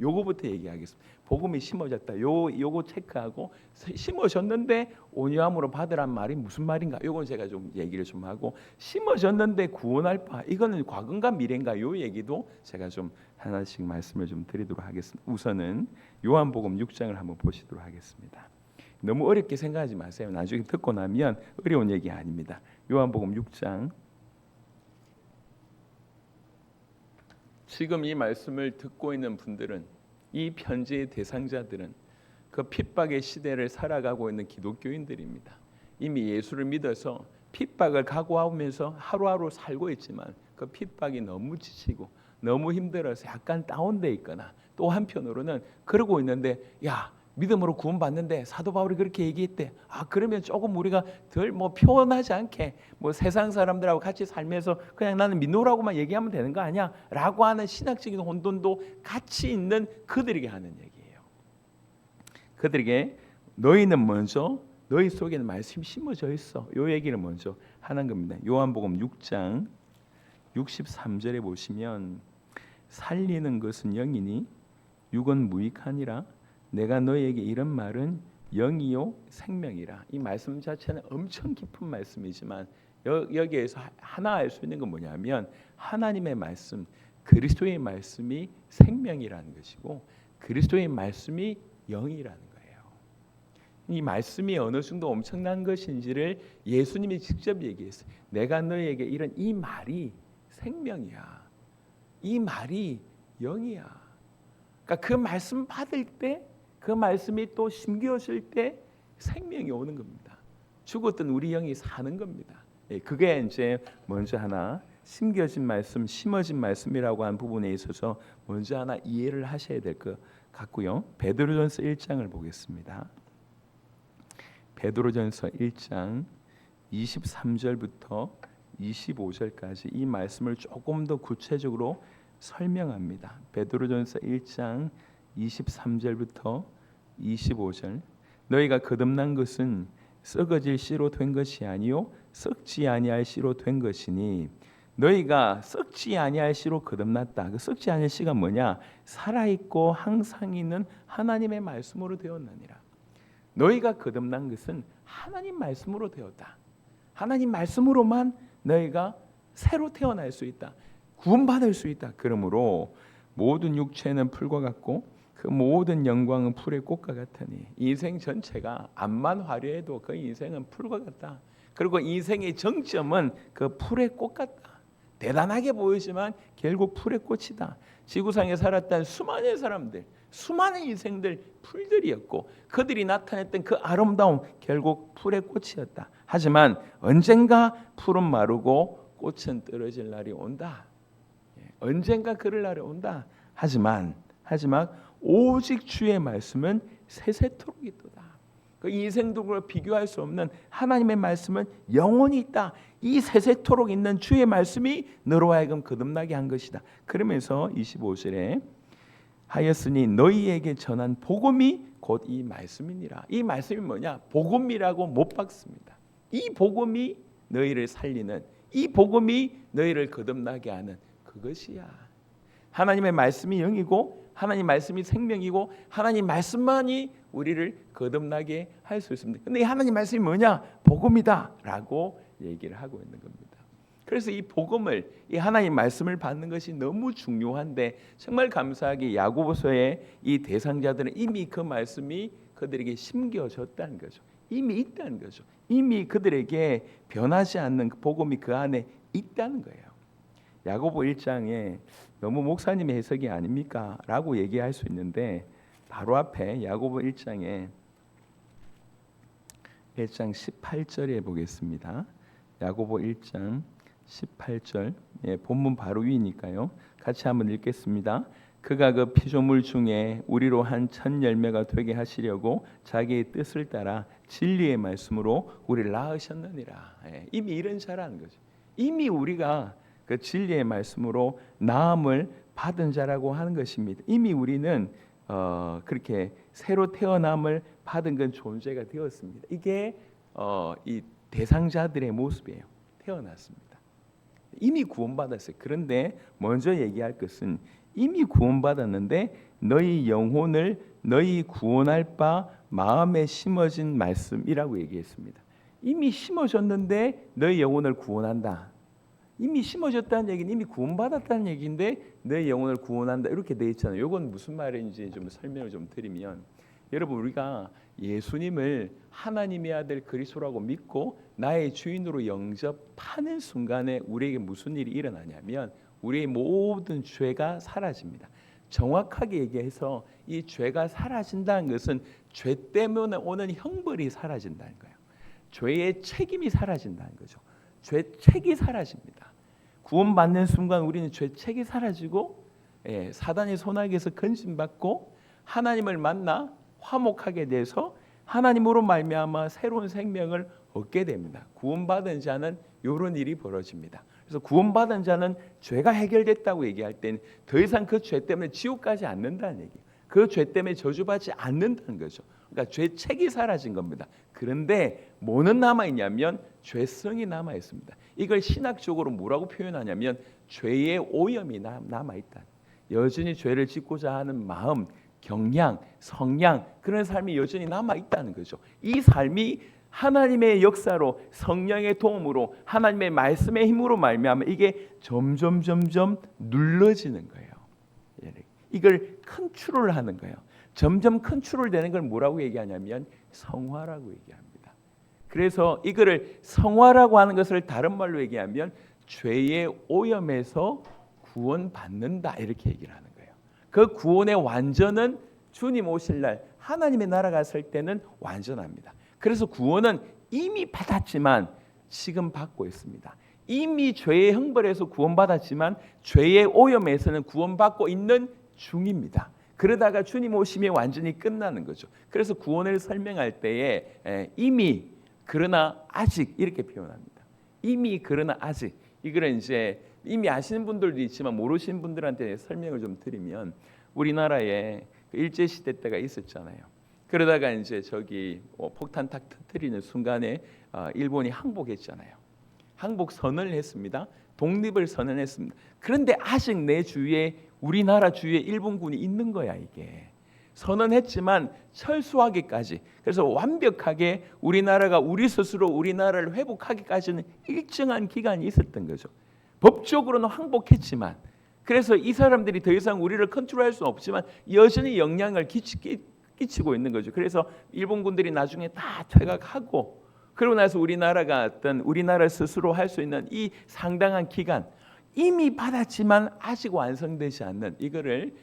요거부터 얘기하겠습니다. 복음이 심어졌다. 요거 체크하고, 심어졌는데 온유함으로 받으란 말이 무슨 말인가? 요건 제가 좀 얘기를 좀 하고, 심어졌는데 구원할 바, 이거는 과거인가 미래인가? 요 얘기도 제가 좀 하나씩 말씀을 좀 드리도록 하겠습니다. 우선은 요한복음 6장을 한번 보시도록 하겠습니다. 너무 어렵게 생각하지 마세요. 나중에 듣고 나면 어려운 얘기 아닙니다. 요한복음 6장. 지금 이 말씀을 듣고 있는 분들은, 이 편지의 대상자들은 그 핍박의 시대를 살아가고 있는 기독교인들입니다. 이미 예수를 믿어서 핍박을 각오하면서 하루하루 살고 있지만 그 핍박이 너무 지치고 너무 힘들어서 약간 다운돼 있거나, 또 한편으로는 그러고 있는데, 야, 믿음으로 구원받는데 사도 바울이 그렇게 얘기했대. 그러면 조금 우리가 덜 표현하지 않게 세상 사람들하고 같이 살면서 그냥 나는 믿노라고만 얘기하면 되는 거 아니야? 라고 하는 신학적인 혼돈도 같이 있는 그들에게 하는 얘기예요. 그들에게 너희는 먼저 너희 속에는 말씀이 심어져 있어. 요 얘기를 먼저 하는 겁니다. 요한복음 6장 63절에 보시면, 살리는 것은 영이니 육은 무익하니라. 내가 너희에게 이런 말은 영이요 생명이라. 이 말씀 자체는 엄청 깊은 말씀이지만 여기에서 하나 알 수 있는 건 뭐냐면, 하나님의 말씀, 그리스도의 말씀이 생명이라는 것이고 그리스도의 말씀이 영이라는 거예요. 이 말씀이 어느 정도 엄청난 것인지를 예수님이 직접 얘기했어요. 내가 너희에게 이런 이 말이 생명이야. 이 말이 영이야. 그러니까 그 말씀 받을 때, 그 말씀이 또 심겨질 때 생명이 오는 겁니다. 죽었던 우리 영이 사는 겁니다. 그게 이제 먼저 하나 심겨진 말씀, 심어진 말씀이라고 한 부분에 있어서 먼저 하나 이해를 하셔야 될 것 같고요. 베드로전서 1장을 보겠습니다. 베드로전서 1장 23절부터 25절까지 이 말씀을 조금 더 구체적으로 설명합니다. 베드로전서 1장 23절부터 25절. 너희가 거듭난 것은 썩어질 씨로 된 것이 아니요 썩지 아니할 씨로 된 것이니, 너희가 썩지 아니할 씨로 거듭났다. 그 썩지 아니할 씨가 뭐냐? 살아있고 항상 있는 하나님의 말씀으로 되었느니라. 너희가 거듭난 것은 하나님 말씀으로 되었다. 하나님 말씀으로만 너희가 새로 태어날 수 있다. 구원받을 수 있다. 그러므로 모든 육체는 풀과 같고 그 모든 영광은 풀의 꽃과 같으니, 인생 전체가 암만 화려해도 그 인생은 풀과 같다. 그리고 인생의 정점은 그 풀의 꽃 같다. 대단하게 보이지만 결국 풀의 꽃이다. 지구상에 살았던 수많은 사람들, 수많은 인생들 풀들이었고 그들이 나타냈던 그 아름다움 결국 풀의 꽃이었다. 하지만 언젠가 풀은 마르고 꽃은 떨어질 날이 온다. 언젠가 그럴 날이 온다. 하지만 오직 주의 말씀은 세세토록 있도다. 그 인생들과 비교할 수 없는 하나님의 말씀은 영원히 있다. 이 세세토록 있는 주의 말씀이 너로 하여금 거듭나게 한 것이다. 그러면서 25절에 하였으니 너희에게 전한 복음이 곧 이 말씀이니라. 이 말씀이 뭐냐? 복음이라고 못 박습니다. 이 복음이 너희를 살리는, 이 복음이 너희를 거듭나게 하는 그것이야. 하나님의 말씀이 영이고 하나님 말씀이 생명이고 하나님 말씀만이 우리를 거듭나게 할 수 있습니다. 근데 이 하나님 말씀이 뭐냐? 복음이다라고 얘기를 하고 있는 겁니다. 그래서 이 복음을, 이 하나님 말씀을 받는 것이 너무 중요한데, 정말 감사하게 야고보서의 이 대상자들은 이미 그 말씀이 그들에게 심겨졌다는 거죠. 이미 있다는 거죠. 이미 그들에게 변하지 않는 그 복음이 그 안에 있다는 거예요. 야고보 1장에 너무 목사님의 해석이 아닙니까? 라고 얘기할 수 있는데, 바로 앞에 야고보 1장 18절에 보겠습니다. 야고보 1장 18절, 본문 바로 위니까요. 같이 한번 읽겠습니다. 그가 그 피조물 중에 우리로 한 첫 열매가 되게 하시려고 자기의 뜻을 따라 진리의 말씀으로 우리를 낳으셨느니라. 이미 이런 자라는 거죠. 이미 우리가 그 진리의 말씀으로 나음을 받은 자라고 하는 것입니다. 이미 우리는 그렇게 새로 태어남을 받은 건 존재가 되었습니다. 이게 이 대상자들의 모습이에요. 태어났습니다. 이미 구원받았어요. 그런데 먼저 얘기할 것은 이미 구원받았는데 너희 영혼을 너희 구원할 바 마음에 심어진 말씀이라고 얘기했습니다. 이미 심어졌는데 너희 영혼을 구원한다. 이미 심어졌다는 얘기는 이미 구원받았다는 얘기인데 너희 영혼을 구원한다 이렇게 돼 있잖아요. 이건 무슨 말인지 좀 설명을 좀 드리면, 여러분 우리가 예수님을 하나님의 아들 그리스도라고 믿고 나의 주인으로 영접하는 순간에 우리에게 무슨 일이 일어나냐면 우리의 모든 죄가 사라집니다. 정확하게 얘기해서 이 죄가 사라진다는 것은 죄 때문에 오는 형벌이 사라진다는 거예요. 죄의 책임이 사라진다는 거죠. 죄책이 사라집니다. 구원받는 순간 우리는 죄책이 사라지고 사단의 손아귀에서 건진받고 하나님을 만나 화목하게 돼서 하나님으로 말미암아 새로운 생명을 얻게 됩니다. 구원받은 자는 이런 일이 벌어집니다. 그래서 구원받은 자는 죄가 해결됐다고 얘기할 때는 더 이상 그 죄 때문에 지옥 가지 않는다는 얘기예요. 그 죄 때문에 저주받지 않는다는 거죠. 그러니까 죄책이 사라진 겁니다. 그런데 뭐는 남아있냐면 죄성이 남아있습니다. 이걸 신학적으로 뭐라고 표현하냐면 죄의 오염이 남아있다. 여전히 죄를 짓고자 하는 마음, 경향, 성향, 그런 삶이 여전히 남아있다는 거죠. 이 삶이 하나님의 역사로 성령의 도움으로 하나님의 말씀의 힘으로 말미암아 이게 점점 눌러지는 거예요. 이걸 컨트롤하는 거예요. 점점 컨트롤되는 걸 뭐라고 얘기하냐면 성화라고 얘기합니다. 그래서 이거를 성화라고 하는 것을 다른 말로 얘기하면 죄의 오염에서 구원받는다 이렇게 얘기를 하는 거예요. 그 구원의 완전은 주님 오실 날 하나님의 나라 갔을 때는 완전합니다. 그래서 구원은 이미 받았지만 지금 받고 있습니다. 이미 죄의 형벌에서 구원받았지만 죄의 오염에서는 구원받고 있는 중입니다. 그러다가 주님 오심이 완전히 끝나는 거죠. 그래서 구원을 설명할 때에 이미 그러나 아직 이렇게 표현합니다. 이미 그러나 아직. 이거는 이제 이미 아시는 분들도 있지만 모르시는 분들한테 설명을 좀 드리면 우리나라에 일제 시대 때가 있었잖아요. 그러다가 이제 저기 폭탄 탁 터뜨리는 순간에 일본이 항복했잖아요. 항복 선언을 했습니다. 독립을 선언했습니다. 그런데 아직 내 주위에 우리나라 주위에 일본군이 있는 거야 이게. 선언했지만 철수하기까지, 그래서 완벽하게 우리나라가 우리 스스로 우리나라를 회복하기까지는 일정한 기간이 있었던 거죠. 법적으로는 항복했지만, 그래서 이 사람들이 더 이상 우리를 컨트롤할 수는 없지만 여전히 영향을 끼치고 있는 거죠. 그래서 일본군들이 나중에 다 퇴각하고 그러고 나서 우리나라가 어떤 우리나라 스스로 할 수 있는 이 상당한 기간 이미 받았지만 아직 완성되지 않는 이거를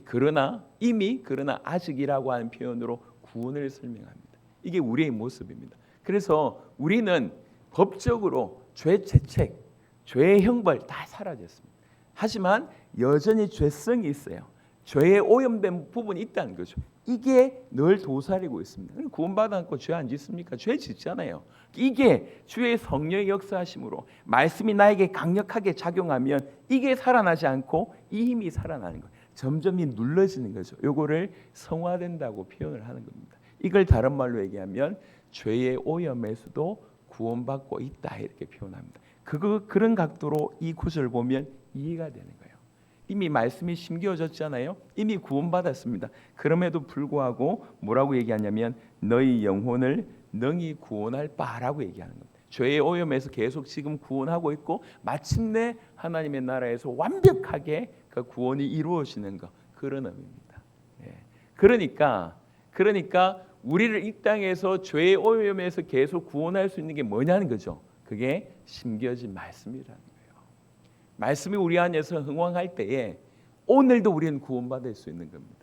그러나 이미 그러나 아직이라고 하는 표현으로 구원을 설명합니다. 이게 우리의 모습입니다. 그래서 우리는 법적으로 죄 죄책, 죄의 형벌 다 사라졌습니다. 하지만 여전히 죄성이 있어요. 죄에 오염된 부분이 있다는 거죠. 이게 늘 도사리고 있습니다. 구원받았고 죄 안 짓습니까? 죄 짓잖아요. 이게 주의 성령의 역사하심으로 말씀이 나에게 강력하게 작용하면 이게 살아나지 않고 이 힘이 살아나는 거예요. 점점 눌러지는 거죠. 요거를 성화된다고 표현을 하는 겁니다. 이걸 다른 말로 얘기하면 죄의 오염에서도 구원받고 있다 이렇게 표현합니다. 그런 각도로 이 구절을 보면 이해가 되는 거예요. 이미 말씀이 심겨졌잖아요. 이미 구원받았습니다. 그럼에도 불구하고 뭐라고 얘기하냐면 너희 영혼을 능히 구원할 바라고 얘기하는 겁니다. 죄의 오염에서 계속 지금 구원하고 있고 마침내 하나님의 나라에서 완벽하게 그 구원이 이루어지는 것, 그런 의미입니다. 그러니까 우리를 이 땅에서 죄의 오염에서 계속 구원할 수 있는 게 뭐냐는 거죠. 그게 심겨진 말씀이라는 거예요. 말씀이 우리 안에서 흥왕할 때에 오늘도 우리는 구원받을 수 있는 겁니다.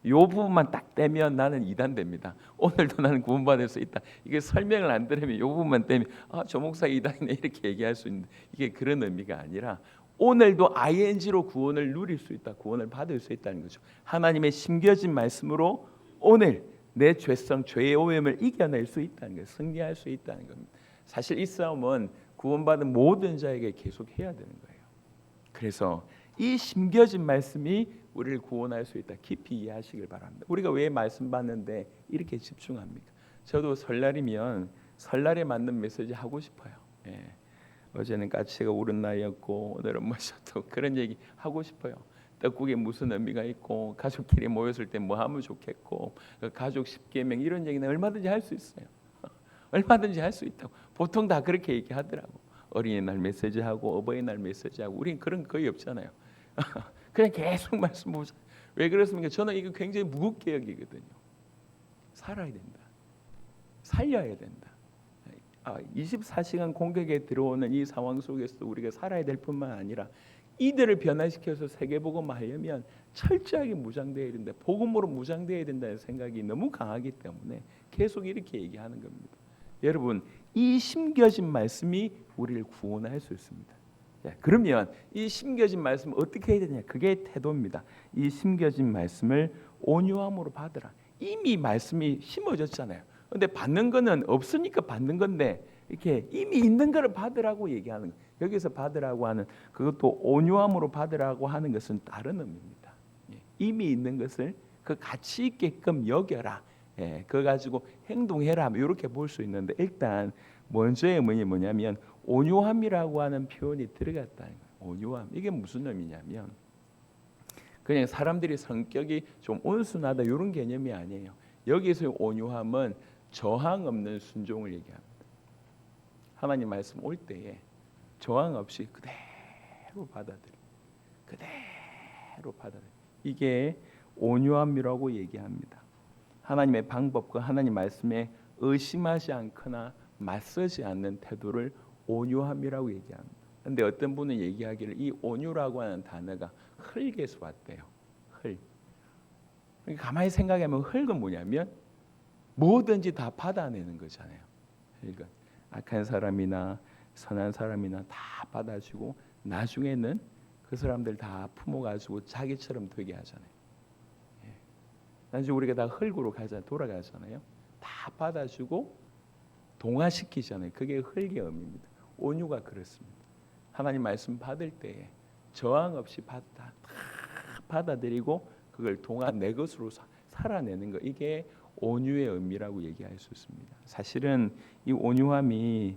이 부분만 딱 떼면 나는 이단됩니다. 오늘도 나는 구원받을 수 있다. 이게 설명을 안 들으면 이 부분만 떼면 저 목사 이단이네 이렇게 얘기할 수 있는데 이게 그런 의미가 아니라 오늘도 ing로 구원을 누릴 수 있다. 구원을 받을 수 있다는 거죠. 하나님의 심겨진 말씀으로 오늘 내 죄성, 죄의 오염을 이겨낼 수 있다는 거예요. 승리할 수 있다는 겁니다. 사실 이 싸움은 구원받은 모든 자에게 계속 해야 되는 거예요. 그래서 이 심겨진 말씀이 우리를 구원할 수 있다. 깊이 이해하시길 바랍니다. 우리가 왜 말씀 받는데 이렇게 집중합니까? 저도 설날이면 설날에 맞는 메시지 하고 싶어요. 어제는 까치가 우는 날이었고 오늘은 뭐셔도 그런 얘기 하고 싶어요. 떡국에 무슨 의미가 있고 가족끼리 모였을 때 뭐 하면 좋겠고 가족 10계명 이런 얘기는 얼마든지 할 수 있어요. 얼마든지 할 수 있다고 보통 다 그렇게 얘기하더라고. 어린이날 메시지하고 어버이날 메시지하고 우리는 그런 거 거의 없잖아요. 그냥 계속 말씀 보자. 왜 그렇습니까? 저는 이거 굉장히 무겁게 여기거든요. 살아야 된다. 살려야 된다. 24시간 공격에 들어오는 이 상황 속에서도 우리가 살아야 될 뿐만 아니라 이들을 변화시켜서 세계복음 하려면 철저하게 무장되어야 된다. 복음으로 무장되어야 된다는 생각이 너무 강하기 때문에 계속 이렇게 얘기하는 겁니다. 여러분, 이 심겨진 말씀이 우리를 구원할 수 있습니다. 그러면 이 심겨진 말씀 어떻게 해야 되냐? 그게 태도입니다. 이 심겨진 말씀을 온유함으로 받으라. 이미 말씀이 심어졌잖아요. 근데 받는 거는 없으니까 받는 건데 이렇게 이미 있는 거를 받으라고 얘기하는 거예요. 여기서 받으라고 하는 그것도 온유함으로 받으라고 하는 것은 다른 의미입니다. 이미 있는 것을 그 가치 있게끔 여겨라. 그거 가지고 행동해라. 이렇게 볼 수 있는데 일단 먼저의 의문이 뭐냐면 온유함이라고 하는 표현이 들어갔다는 거예요. 온유함. 이게 무슨 의미냐면 그냥 사람들이 성격이 좀 온순하다 이런 개념이 아니에요. 여기서 온유함은 저항 없는 순종을 얘기합니다. 하나님 말씀 올 때에 저항 없이 그대로 받아들여. 그대로 받아들여. 이게 온유함이라고 얘기합니다. 하나님의 방법과 하나님 말씀에 의심하지 않거나 맞서지 않는 태도를 온유함이라고 얘기합니다. 그런데 어떤 분은 얘기하기를 이 온유라고 하는 단어가 흙에서 왔대요. 흙. 가만히 생각하면 흙은 뭐냐면 뭐든지 다 받아내는 거잖아요. 그러니까 악한 사람이나 선한 사람이나 다 받아주고 나중에는 그 사람들 다 품어가지고 자기처럼 되게 하잖아요. 나중에 우리가 다 흙으로 돌아가잖아요. 다 받아주고 동화시키잖아요. 그게 흙의 의미입니다. 온유가 그렇습니다. 하나님 말씀 받을 때에 저항 없이 다 받아들이고 그걸 내 것으로 살아내는 거, 이게 온유의 의미라고 얘기할 수 있습니다. 사실은 이 온유함이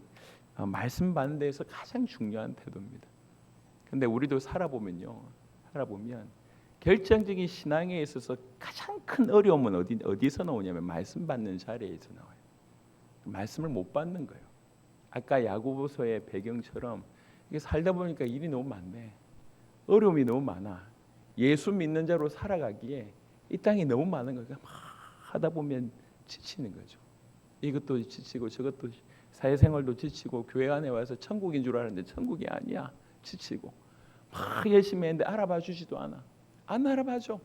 말씀 받는 데서 가장 중요한 태도입니다. 근데 우리도 살아보면 결정적인 신앙에 있어서 가장 큰 어려움은 어디서 나오냐면 말씀 받는 자리에서 나와요. 말씀을 못 받는 거예요. 아까 야고보서의 배경처럼 이게 살다 보니까 일이 너무 많네. 어려움이 너무 많아. 예수 믿는 자로 살아가기에 이 땅이 너무 많은 거니까 막 하다 보면 지치는 거죠. 이것도 지치고 저것도 사회생활도 지치고 교회 안에 와서 천국인 줄 알았는데 천국이 아니야. 지치고 막 열심히 했는데 알아봐 주지도 않아. 안 알아봐줘.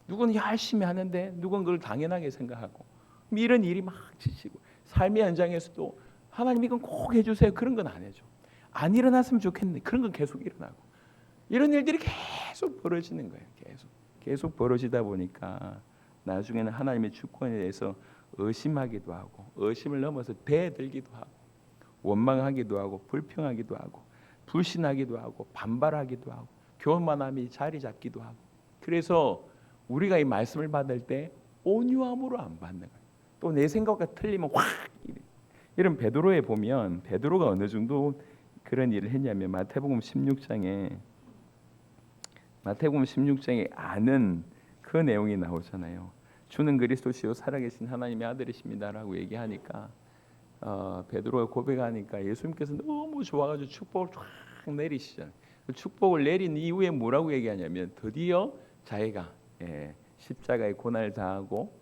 누구는 열심히 하는데 누구는 그걸 당연하게 생각하고 이런 일이 막 지치고 삶의 현장에서도 하나님 이건 꼭 해주세요. 그런 건 안 해줘. 안 일어났으면 좋겠는데 그런 건 계속 일어나고 이런 일들이 계속 벌어지는 거예요. 계속 벌어지다 보니까 나중에는 하나님의 주권에 대해서 의심하기도 하고 의심을 넘어서 대들기도 하고 원망하기도 하고 불평하기도 하고 불신하기도 하고 반발하기도 하고 교만함이 자리 잡기도 하고 그래서 우리가 이 말씀을 받을 때 온유함으로 안 받는 거예요. 또 내 생각과 틀리면 확 이런 베드로에 보면 베드로가 어느 정도 그런 일을 했냐면 마태복음 16장에 마태복음 16장에 아는 그 내용이 나오잖아요. 주는 그리스도시요 살아계신 하나님의 아들이십니다라고 얘기하니까 베드로가 고백하니까 예수님께서 너무 좋아가지고 축복을 쫙 내리시잖아요. 그 축복을 내린 이후에 뭐라고 얘기하냐면 드디어 자기가 십자가의 고난을 당하고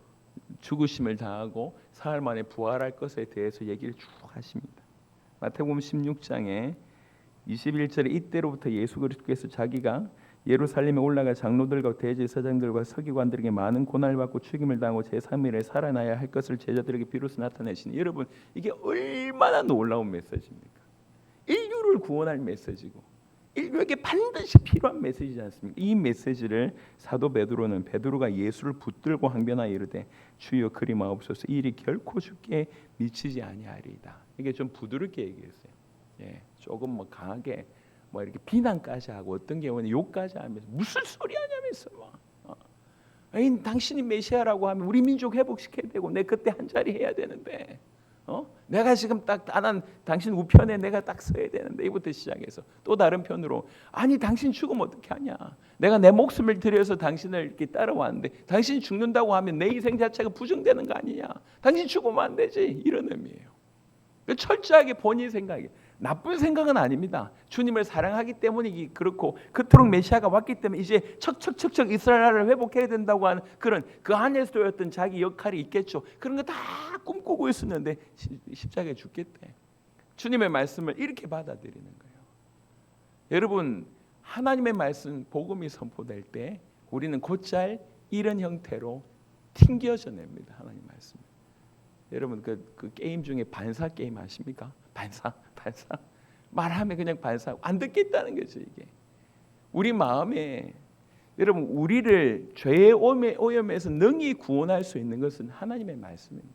죽으심을 당하고 사흘 만에 부활할 것에 대해서 얘기를 쭉 하십니다. 마태복음 16장에 21절에 이때로부터 예수 그리스도께서 자기가 예루살렘에 올라가 장로들과 대제사장들과 서기관들에게 많은 고난을 받고 죽임을 당하고 제3일에 살아나야 할 것을 제자들에게 비로소 나타내시니, 여러분 이게 얼마나 놀라운 메시지입니까? 인류를 구원할 메시지고 인류에게 반드시 필요한 메시지지 않습니까? 이 메시지를 사도 베드로가 예수를 붙들고 항변하여 이르되 주여 그리 마옵소서, 이 일이 결코 주께 미치지 아니하리이다. 이게 좀 부드럽게 얘기했어요. 조금 뭐 강하게 뭐 이렇게 비난까지 하고 어떤 경우는 욕까지 하면서 무슨 소리 하냐면서 아니, 당신이 메시아라고 하면 우리 민족 회복시켜야 되고 내 그때 한 자리 해야 되는데 내가 지금 딱 당신 우편에 내가 딱 서야 되는데, 이부터 시작해서 또 다른 편으로 아니 당신 죽으면 어떻게 하냐, 내가 내 목숨을 들여서 당신을 이렇게 따라왔는데 당신 죽는다고 하면 내 희생 자체가 부정되는 거 아니냐, 당신 죽으면 안 되지, 이런 의미예요. 철저하게 본인 생각이, 나쁜 생각은 아닙니다. 주님을 사랑하기 때문이 그렇고 그토록 메시아가 왔기 때문에 이제 척척척척 이스라엘을 회복해야 된다고 하는 그런 그 안에서였던 자기 역할이 있겠죠. 그런 거 다 꿈꾸고 있었는데 십자가에 죽겠대. 주님의 말씀을 이렇게 받아들이는 거예요. 여러분, 하나님의 말씀 복음이 선포될 때 우리는 곧잘 이런 형태로 튕겨져냅니다. 하나님 말씀. 여러분 그 게임 중에 반사 게임 아십니까? 반사 말하면 그냥 반사하고 안 듣겠다는 거죠. 이게 우리 마음에, 여러분 우리를 죄의 오염에서 능히 구원할 수 있는 것은 하나님의 말씀입니다.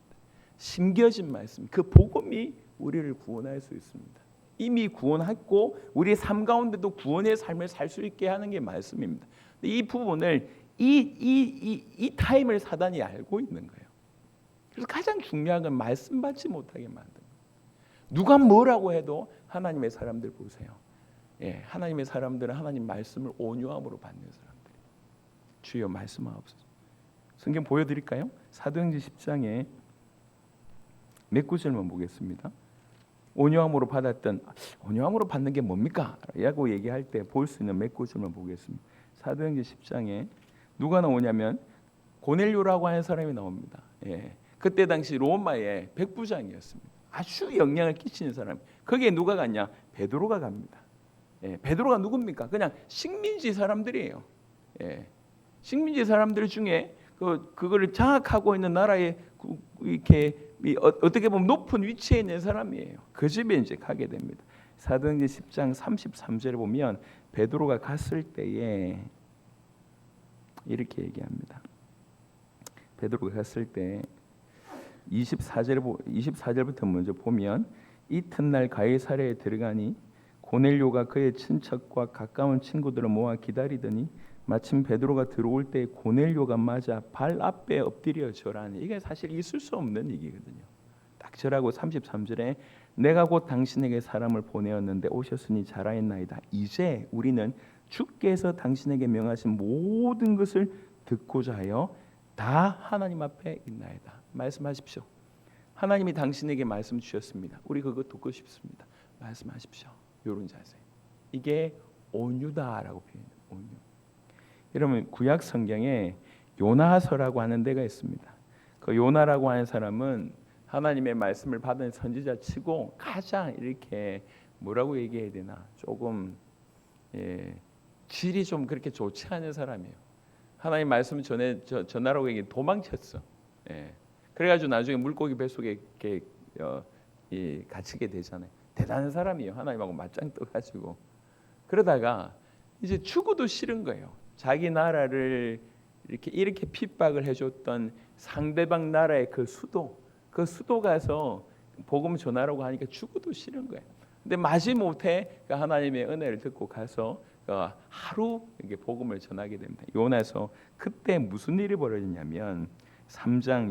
심겨진 말씀, 그 복음이 우리를 구원할 수 있습니다. 이미 구원했고 우리의 삶 가운데도 구원의 삶을 살 수 있게 하는 게 말씀입니다. 이 부분을 이 타임을 사단이 알고 있는 거예요. 그래서 가장 중요한 건 말씀 받지 못하게 만든 거예요. 누가 뭐라고 해도 하나님의 사람들 보세요. 하나님의 사람들은 하나님 말씀을 온유함으로 받는 사람들. 주여 말씀하옵소서. 성경 보여드릴까요? 사도행전 10장에 몇 구절만 보겠습니다. 온유함으로 받는 게 뭡니까? 라고 얘기할 때 볼 수 있는 몇 구절만 보겠습니다. 사도행전 10장에 누가 나오냐면 고넬료라고 하는 사람이 나옵니다. 그때 당시 로마의 백부장이었습니다. 아주 영향을 끼치는 사람. 거기에 누가 갔냐? 베드로가 갑니다. 베드로가 누굽니까? 그냥 식민지 사람들이에요. 식민지 사람들 중에 그거를 장악하고 있는 나라에 이렇게 어떻게 보면 높은 위치에 있는 사람이에요. 그 집에 이제 가게 됩니다. 사도행전 10장 33절에 보면 베드로가 갔을 때에 이렇게 얘기합니다. 베드로가 갔을 때 24절부터 먼저 보면 이튿날 가이사랴에 들어가니 고넬료가 그의 친척과 가까운 친구들을 모아 기다리더니 마침 베드로가 들어올 때 고넬료가 맞아 발 앞에 엎드려 절하니, 이게 사실 있을 수 없는 얘기거든요. 딱 절하고 33절에 내가 곧 당신에게 사람을 보내었는데 오셨으니 잘하였나이다. 이제 우리는 주께서 당신에게 명하신 모든 것을 듣고자 하여 다 하나님 앞에 있나이다. 말씀하십시오. 하나님이 당신에게 말씀 주셨습니다. 우리 그거 듣고 싶습니다. 말씀하십시오. 이런 자세. 이게 온유다라고 표현해요. 온유. 여러분 구약 성경에 요나서라고 하는 데가 있습니다. 그 요나라고 하는 사람은 하나님의 말씀을 받은 선지자 치고 가장 이렇게 뭐라고 얘기해야 되나, 조금 질이 좀 그렇게 좋지 않은 사람이에요. 하나님 말씀을 전하라고 얘기 도망쳤어. 그래가지고 나중에 물고기 뱃속에 이렇게 갇히게 되잖아요. 대단한 사람이에요. 하나님하고 맞짱 떠가지고. 그러다가 이제 죽어도 싫은 거예요. 자기 나라를 이렇게 핍박을 해줬던 상대방 나라의 그 수도 가서 복음 전하라고 하니까 죽어도 싫은 거예요. 근데 마지못해 하나님의 은혜를 듣고 가서 하루 이렇게 복음을 전하게 됩니다. 요나서 그때 무슨 일이 벌어졌냐면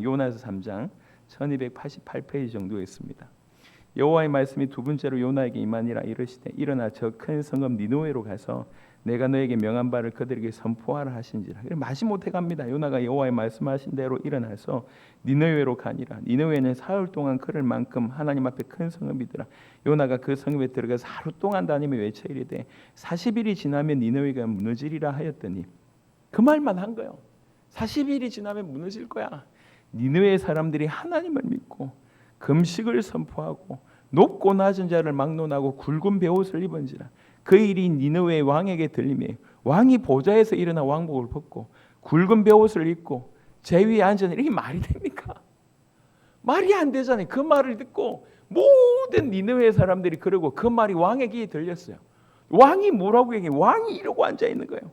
요나서 3장 1288페이지 정도에 있습니다. 여호와의 말씀이 두 번째로 요나에게 임하니라. 이르시되 일어나 저 큰 성읍 니느웨로 가서 내가 너에게 명한 바를 그들에게 선포하라 하신지라. 그래 마지못해 갑니다. 요나가 여호와의 말씀하신 대로 일어나서 니느웨로 가니라. 니느웨는 사흘 동안 걸을 만큼 하나님 앞에 큰 성읍이더라. 요나가 그 성읍에 들어가서 하루 동안 다니며 외쳐 이르되 40일이 지나면 니느웨가 무너지리라 하였더니 그 말만 한 거예요. 40일이 지나면 무너질 거야. 니느웨 사람들이 하나님을 믿고 금식을 선포하고 높고 낮은 자를 막론하고 굵은 베옷을 입은지라. 그 일이 니느웨 왕에게 들리며 왕이 보좌에서 일어나 왕복을 벗고 굵은 베옷을 입고 제 위에 앉으니 이게 말이 됩니까? 말이 안 되잖아요. 그 말을 듣고 모든 니느웨 사람들이 그러고 그 말이 왕에게 들렸어요. 왕이 뭐라고 얘기해? 왕이 이러고 앉아 있는 거예요.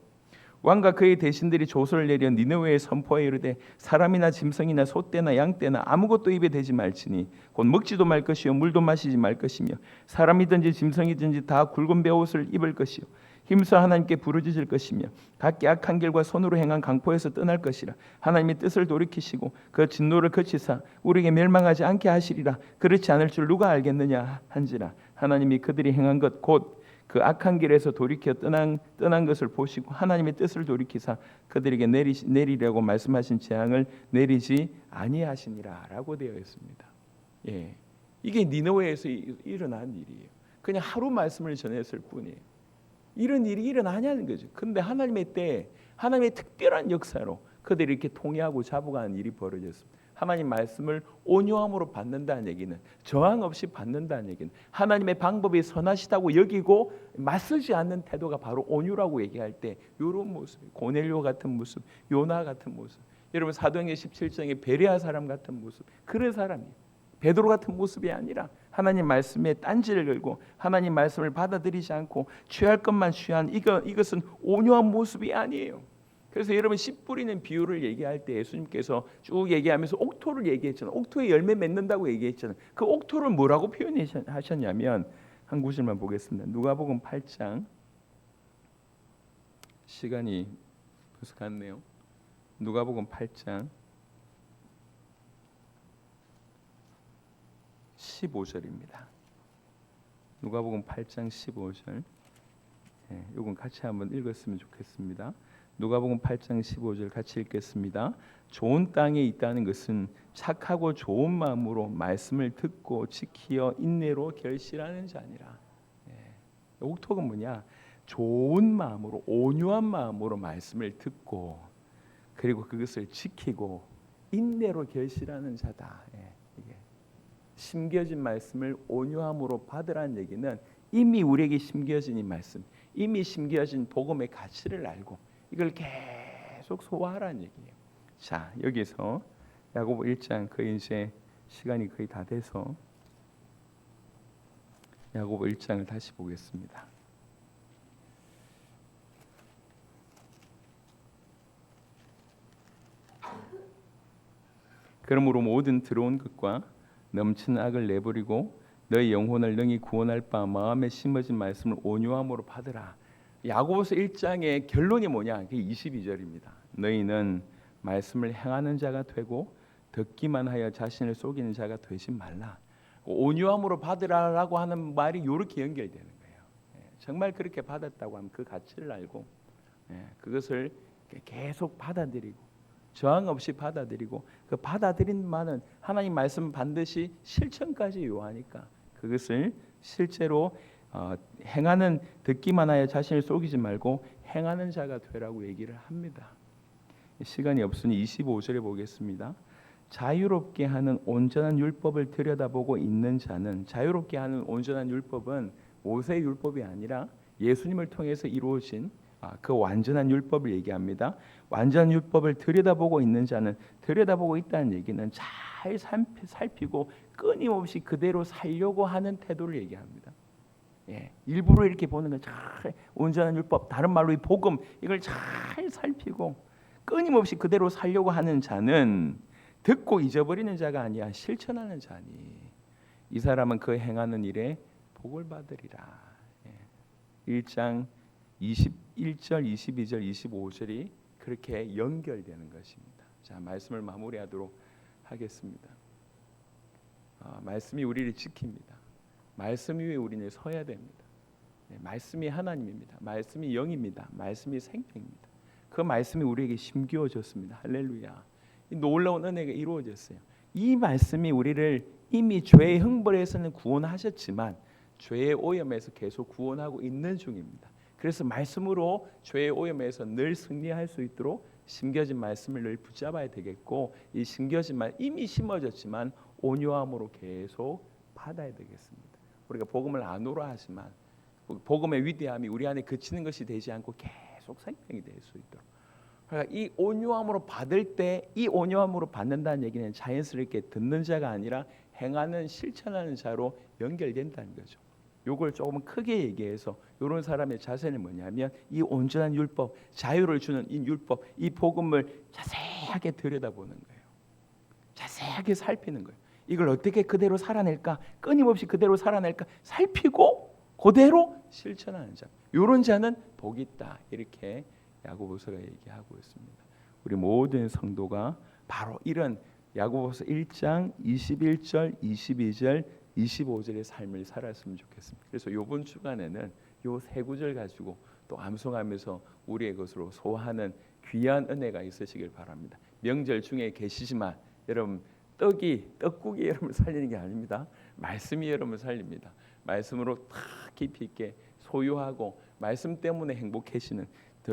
왕과 그의 대신들이 조서를 내려 니느웨에 선포하여 이르되 사람이나 짐승이나 소떼나 양떼나 아무것도 입에 대지 말지니 곧 먹지도 말 것이요 물도 마시지 말 것이며 사람이든지 짐승이든지 다 굵은 베옷을 입을 것이요 힘써 하나님께 부르짖을 것이며 각기 악한 길과 손으로 행한 강포에서 떠날 것이라. 하나님의 뜻을 돌이키시고 그 진노를 그치사 우리에게 멸망하지 않게 하시리라. 그렇지 않을 줄 누가 알겠느냐 한지라. 하나님이 그들이 행한 것 곧 그 악한 길에서 돌이켜 떠난 것을 보시고 하나님의 뜻을 돌이키사 그들에게 내리려고 말씀하신 재앙을 내리지 아니하시니라라고 되어 있습니다. 예, 이게 니느웨에서 일어난 일이에요. 그냥 하루 말씀을 전했을 뿐이에요. 이런 일이 일어나냐는 거죠. 그런데 하나님의 때에 하나님의 특별한 역사로 그들이 이렇게 통일하고 잡아가는 일이 벌어졌습니다. 하나님 말씀을 온유함으로 받는다는 얘기는 저항 없이 받는다는 얘기는 하나님의 방법이 선하시다고 여기고 맞서지 않는 태도가 바로 온유라고 얘기할 때 이런 모습, 고넬료 같은 모습, 요나 같은 모습, 여러분 사도행전 17장의 베레아 사람 같은 모습, 그런 사람이에요. 베드로 같은 모습이 아니라 하나님 말씀에 딴지를 걸고 하나님 말씀을 받아들이지 않고 취할 것만 취한 이것은 온유한 모습이 아니에요. 그래서 여러분 씨 뿌리는 비유를 얘기할 때 예수님께서 쭉 얘기하면서 옥토를 얘기했잖아요. 옥토에 열매 맺는다고 얘기했잖아요. 그 옥토를 뭐라고 표현하셨냐면 한 구절만 보겠습니다. 누가복음 8장 시간이 벌써 갔네요. 누가복음 8장 15절입니다. 누가복음 8장 15절. 이건 같이 한번 읽었으면 좋겠습니다. 누가복음 8장 15절 같이 읽겠습니다. 좋은 땅에 있다는 것은 착하고 좋은 마음으로 말씀을 듣고 지키어 인내로 결실하는 자니라. 옥토가 뭐냐? 좋은 마음으로 온유한 마음으로 말씀을 듣고 그리고 그것을 지키고 인내로 결실하는 자다. 이게 심겨진 말씀을 온유함으로 받으라는 얘기는 이미 우리에게 심겨진 이 말씀, 이미 심겨진 복음의 가치를 알고 이걸 계속 소화하라는 얘기예요. 자, 여기서 야고보 1장 거의 이제 시간이 거의 다 돼서 야고보 1장을 다시 보겠습니다. 그러므로 모든 들어온 것과 넘치는 악을 내버리고 너희 영혼을 능히 구원할 바 마음에 심어진 말씀을 온유함으로 받으라. 야고보서 1장의 결론이 뭐냐? 그게 22절입니다. 너희는 말씀을 행하는 자가 되고 듣기만 하여 자신을 속이는 자가 되지 말라. 온유함으로 받으라라고 하는 말이 이렇게 연결되는 거예요. 정말 그렇게 받았다고 하면 그 가치를 알고 그것을 계속 받아들이고 저항 없이 받아들이고 그 받아들인 말은 하나님 말씀 반드시 실천까지 요하니까 그것을 실제로 행하는 듣기만 하여 자신을 속이지 말고 행하는 자가 되라고 얘기를 합니다. 시간이 없으니 25절에 보겠습니다. 자유롭게 하는 온전한 율법을 들여다보고 있는 자는 자유롭게 하는 온전한 율법은 모세의 율법이 아니라 예수님을 통해서 이루어진 그 완전한 율법을 얘기합니다. 완전한 율법을 들여다보고 있는 자는 들여다보고 있다는 얘기는 잘 살피고 끊임없이 그대로 살려고 하는 태도를 얘기합니다. 일부러 이렇게 보는 건 잘 온전한 율법, 다른 말로 이 복음 이걸 잘 살피고 끊임없이 그대로 살려고 하는 자는 듣고 잊어버리는 자가 아니야 실천하는 자니 이 사람은 그 행하는 일에 복을 받으리라. 1장 21절, 22절, 25절이 그렇게 연결되는 것입니다. 자, 말씀을 마무리하도록 하겠습니다. 말씀이 우리를 지킵니다. 말씀 위에 우리는 서야 됩니다. 말씀이 하나님입니다. 말씀이 영입니다. 말씀이 생명입니다. 그 말씀이 우리에게 심겨졌습니다. 할렐루야. 이 놀라운 은혜가 이루어졌어요. 이 말씀이 우리를 이미 죄의 형벌에서는 구원하셨지만 죄의 오염에서 계속 구원하고 있는 중입니다. 그래서 말씀으로 죄의 오염에서 늘 승리할 수 있도록 심겨진 말씀을 늘 붙잡아야 되겠고, 이 심겨진 말 이미 심어졌지만 온유함으로 계속 받아야 되겠습니다. 우리가 복음을 안으로 하지만 복음의 위대함이 우리 안에 그치는 것이 되지 않고 계속 생명이 될 수 있도록, 그러니까 이 온유함으로 받을 때, 이 온유함으로 받는다는 얘기는 자연스럽게 듣는 자가 아니라 행하는, 실천하는 자로 연결된다는 거죠. 요걸 조금 크게 얘기해서 이런 사람의 자세는 뭐냐면 이 온전한 율법, 자유를 주는 이 율법, 이 복음을 자세하게 들여다보는 거예요. 자세하게 살피는 거예요. 이걸 어떻게 그대로 살아낼까, 끊임없이 그대로 살아낼까 살피고 그대로 실천하는 자, 이런 자는 복이 있다. 이렇게 야고보서가 얘기하고 있습니다. 우리 모든 성도가 바로 이런 야고보서 1장 21절, 22절, 25절의 삶을 살았으면 좋겠습니다. 그래서 이번 주간에는 요 세 구절 가지고 또 암송하면서 우리의 것으로 소화하는 귀한 은혜가 있으시길 바랍니다. 명절 중에 계시지만 여러분 떡국이 여러분을 살리는 게 아닙니다. 말씀이 여러분을 살립니다. 말씀으로 다 깊이 있게 소유하고 말씀 때문에 행복해지는,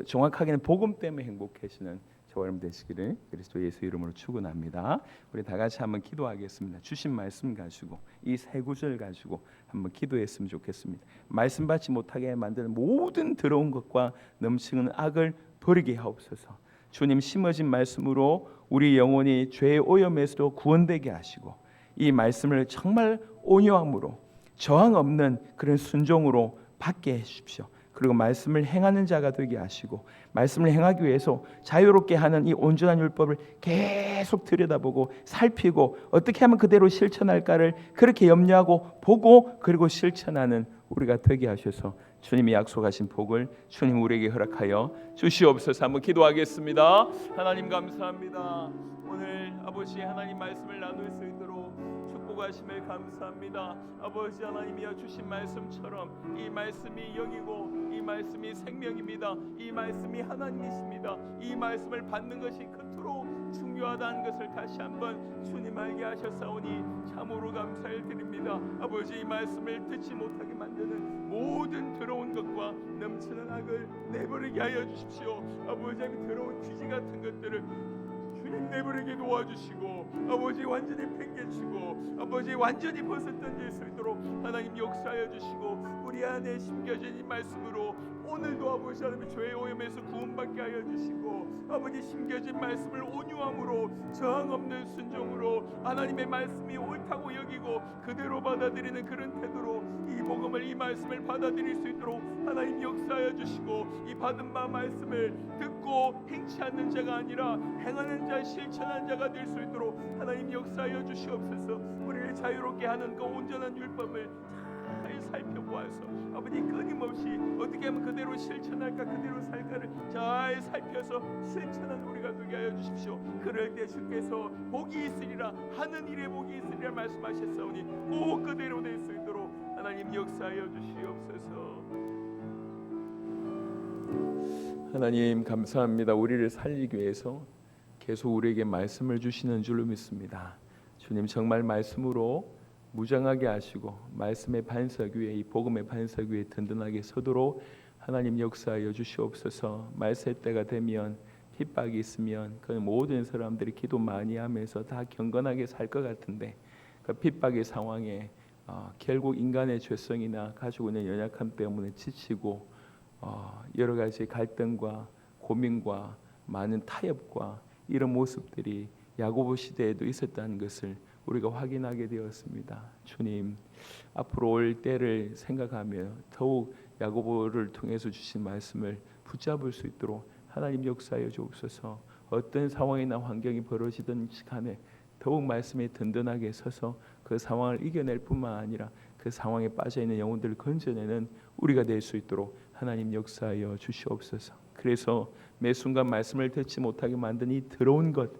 정확하게는 복음 때문에 행복해지는 저와 여러분 되시기를 그리스도 예수 이름으로 축원합니다. 우리 다 같이 한번 기도하겠습니다. 주신 말씀 가지고 이 세 구절 가지고 한번 기도했으면 좋겠습니다. 말씀 받지 못하게 만드는 모든 더러운 것과 넘치는 악을 버리게 하옵소서. 주님 심어진 말씀으로 우리 영혼이 죄의 오염에서도 구원되게 하시고, 이 말씀을 정말 온유함으로 저항 없는 그런 순종으로 받게 해주십시오. 그리고 말씀을 행하는 자가 되게 하시고, 말씀을 행하기 위해서 자유롭게 하는 이 온전한 율법을 계속 들여다보고 살피고 어떻게 하면 그대로 실천할까를 그렇게 염려하고 보고 그리고 실천하는 우리가 되게 하셔서 주님이 약속하신 복을 주님 우리에게 허락하여 주시옵소서. 한번 기도하겠습니다. 하나님 감사합니다. 오늘 아버지 하나님 말씀을 나눌 수 있도록 축복하심을 감사합니다. 아버지 하나님이여 주신 말씀처럼 이 말씀이 영이고 이 말씀이 생명입니다. 이 말씀이 하나님이십니다. 이 말씀을 받는 것이 그토록 중요하다는 것을 다시 한번 주님 알게 하셨사오니 참으로 감사를 드립니다. 아버지 이 말씀을 듣지 못하게 만드는 모든 더러운 것과 넘치는 악을 내버리게 하여 주십시오. 아버지 하나님 더러운 귀지 같은 것들을 주님 내버리게 도와주시고, 아버지 완전히 팽개치고 아버지 완전히 벗어던질 수 있도록 하나님 역사하여 주시고, 우리 안에 심겨진 이 말씀으로 오늘도 아버지 하나님 죄의 오염에서 구원받게 하여 주시고, 아버지 심겨진 말씀을 온유함으로 저항 없는 순종으로 하나님의 말씀이 옳다고 여기고 그대로 받아들이는 그런 태도로 이 복음을, 이 말씀을 받아들일 수 있도록 하나님 역사하여 주시고, 이 받은 바 말씀을 듣고 행치 않는 자가 아니라 행하는 자, 실천하는 자가 될 수 있도록 하나님 역사하여 주시옵소서. 우리를 자유롭게 하는 그 온전한 율법을 잘 살펴보아서 아버지 끊임없이 어떻게 하면 그대로 실천할까, 그대로 살까를 잘 살펴서 실천하는 우리가 되게 하여 주십시오. 그럴 때 주께서 복이 있으리라, 하는 일에 복이 있으리라 말씀하셨사오니 꼭 그대로 될 수 있도록 하나님 역사하여 주시옵소서. 하나님 감사합니다. 우리를 살리기 위해서 계속 우리에게 말씀을 주시는 줄로 믿습니다. 주님 정말 말씀으로 무장하게 하시고 말씀의 반석 위에, 이 복음의 반석 위에 든든하게 서도록 하나님 역사하여 주시옵소서. 말세 때가 되면 핍박이 있으면 그 모든 사람들이 기도 많이 하면서 다 경건하게 살 것 같은데 그 핍박의 상황에 결국 인간의 죄성이나 가지고 있는 연약함 때문에 지치고 여러 가지 갈등과 고민과 많은 타협과 이런 모습들이 야고보 시대에도 있었다는 것을 우리가 확인하게 되었습니다. 주님, 앞으로 올 때를 생각하며 더욱 야고보를 통해서 주신 말씀을 붙잡을 수 있도록 하나님 역사하여 주옵소서. 어떤 상황이나 환경이 벌어지든 간에 더욱 말씀에 든든하게 서서 그 상황을 이겨낼 뿐만 아니라 그 상황에 빠져있는 영혼들을 건져내는 우리가 될 수 있도록 하나님 역사하여 주시옵소서. 그래서 매 순간 말씀을 듣지 못하게 만든 이 더러운 것,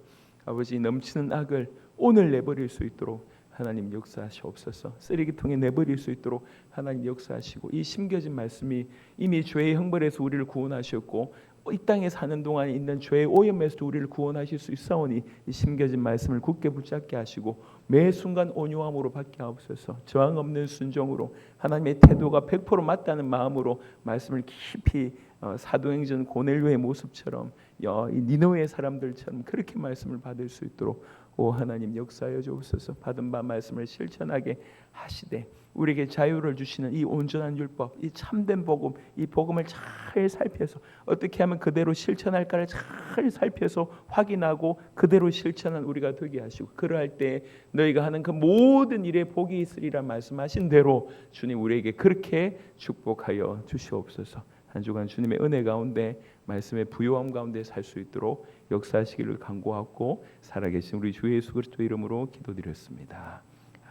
아버지 넘치는 악을 오늘 내버릴 수 있도록 하나님 역사하시옵소서. 쓰레기통에 내버릴 수 있도록 하나님 역사하시고, 이 심겨진 말씀이 이미 죄의 형벌에서 우리를 구원하셨고 이 땅에 사는 동안에 있는 죄의 오염에서도 우리를 구원하실 수 있사오니 이 심겨진 말씀을 굳게 붙잡게 하시고 매 순간 온유함으로 받게 하옵소서. 저항 없는 순종으로 하나님의 태도가 100% 맞다는 마음으로 말씀을 깊이 사도행전 고넬료의 모습처럼 이 니느웨의 사람들처럼 그렇게 말씀을 받을 수 있도록 오 하나님 역사하여 주옵소서. 받은 바 말씀을 실천하게 하시되 우리에게 자유를 주시는 이 온전한 율법, 이 참된 복음, 이 복음을 잘 살펴서 어떻게 하면 그대로 실천할까를 잘 살펴서 확인하고 그대로 실천한 우리가 되게 하시고, 그러할 때 너희가 하는 그 모든 일에 복이 있으리라 말씀하신 대로 주님 우리에게 그렇게 축복하여 주시옵소서. 한 주간 주님의 은혜 가운데 말씀의 부요함 가운데 살 수 있도록 역사하시기를 간구하고 살아계신 우리 주 예수 그리스도 이름으로 기도드렸습니다.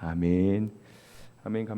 아멘. 아멘. 감사합니다.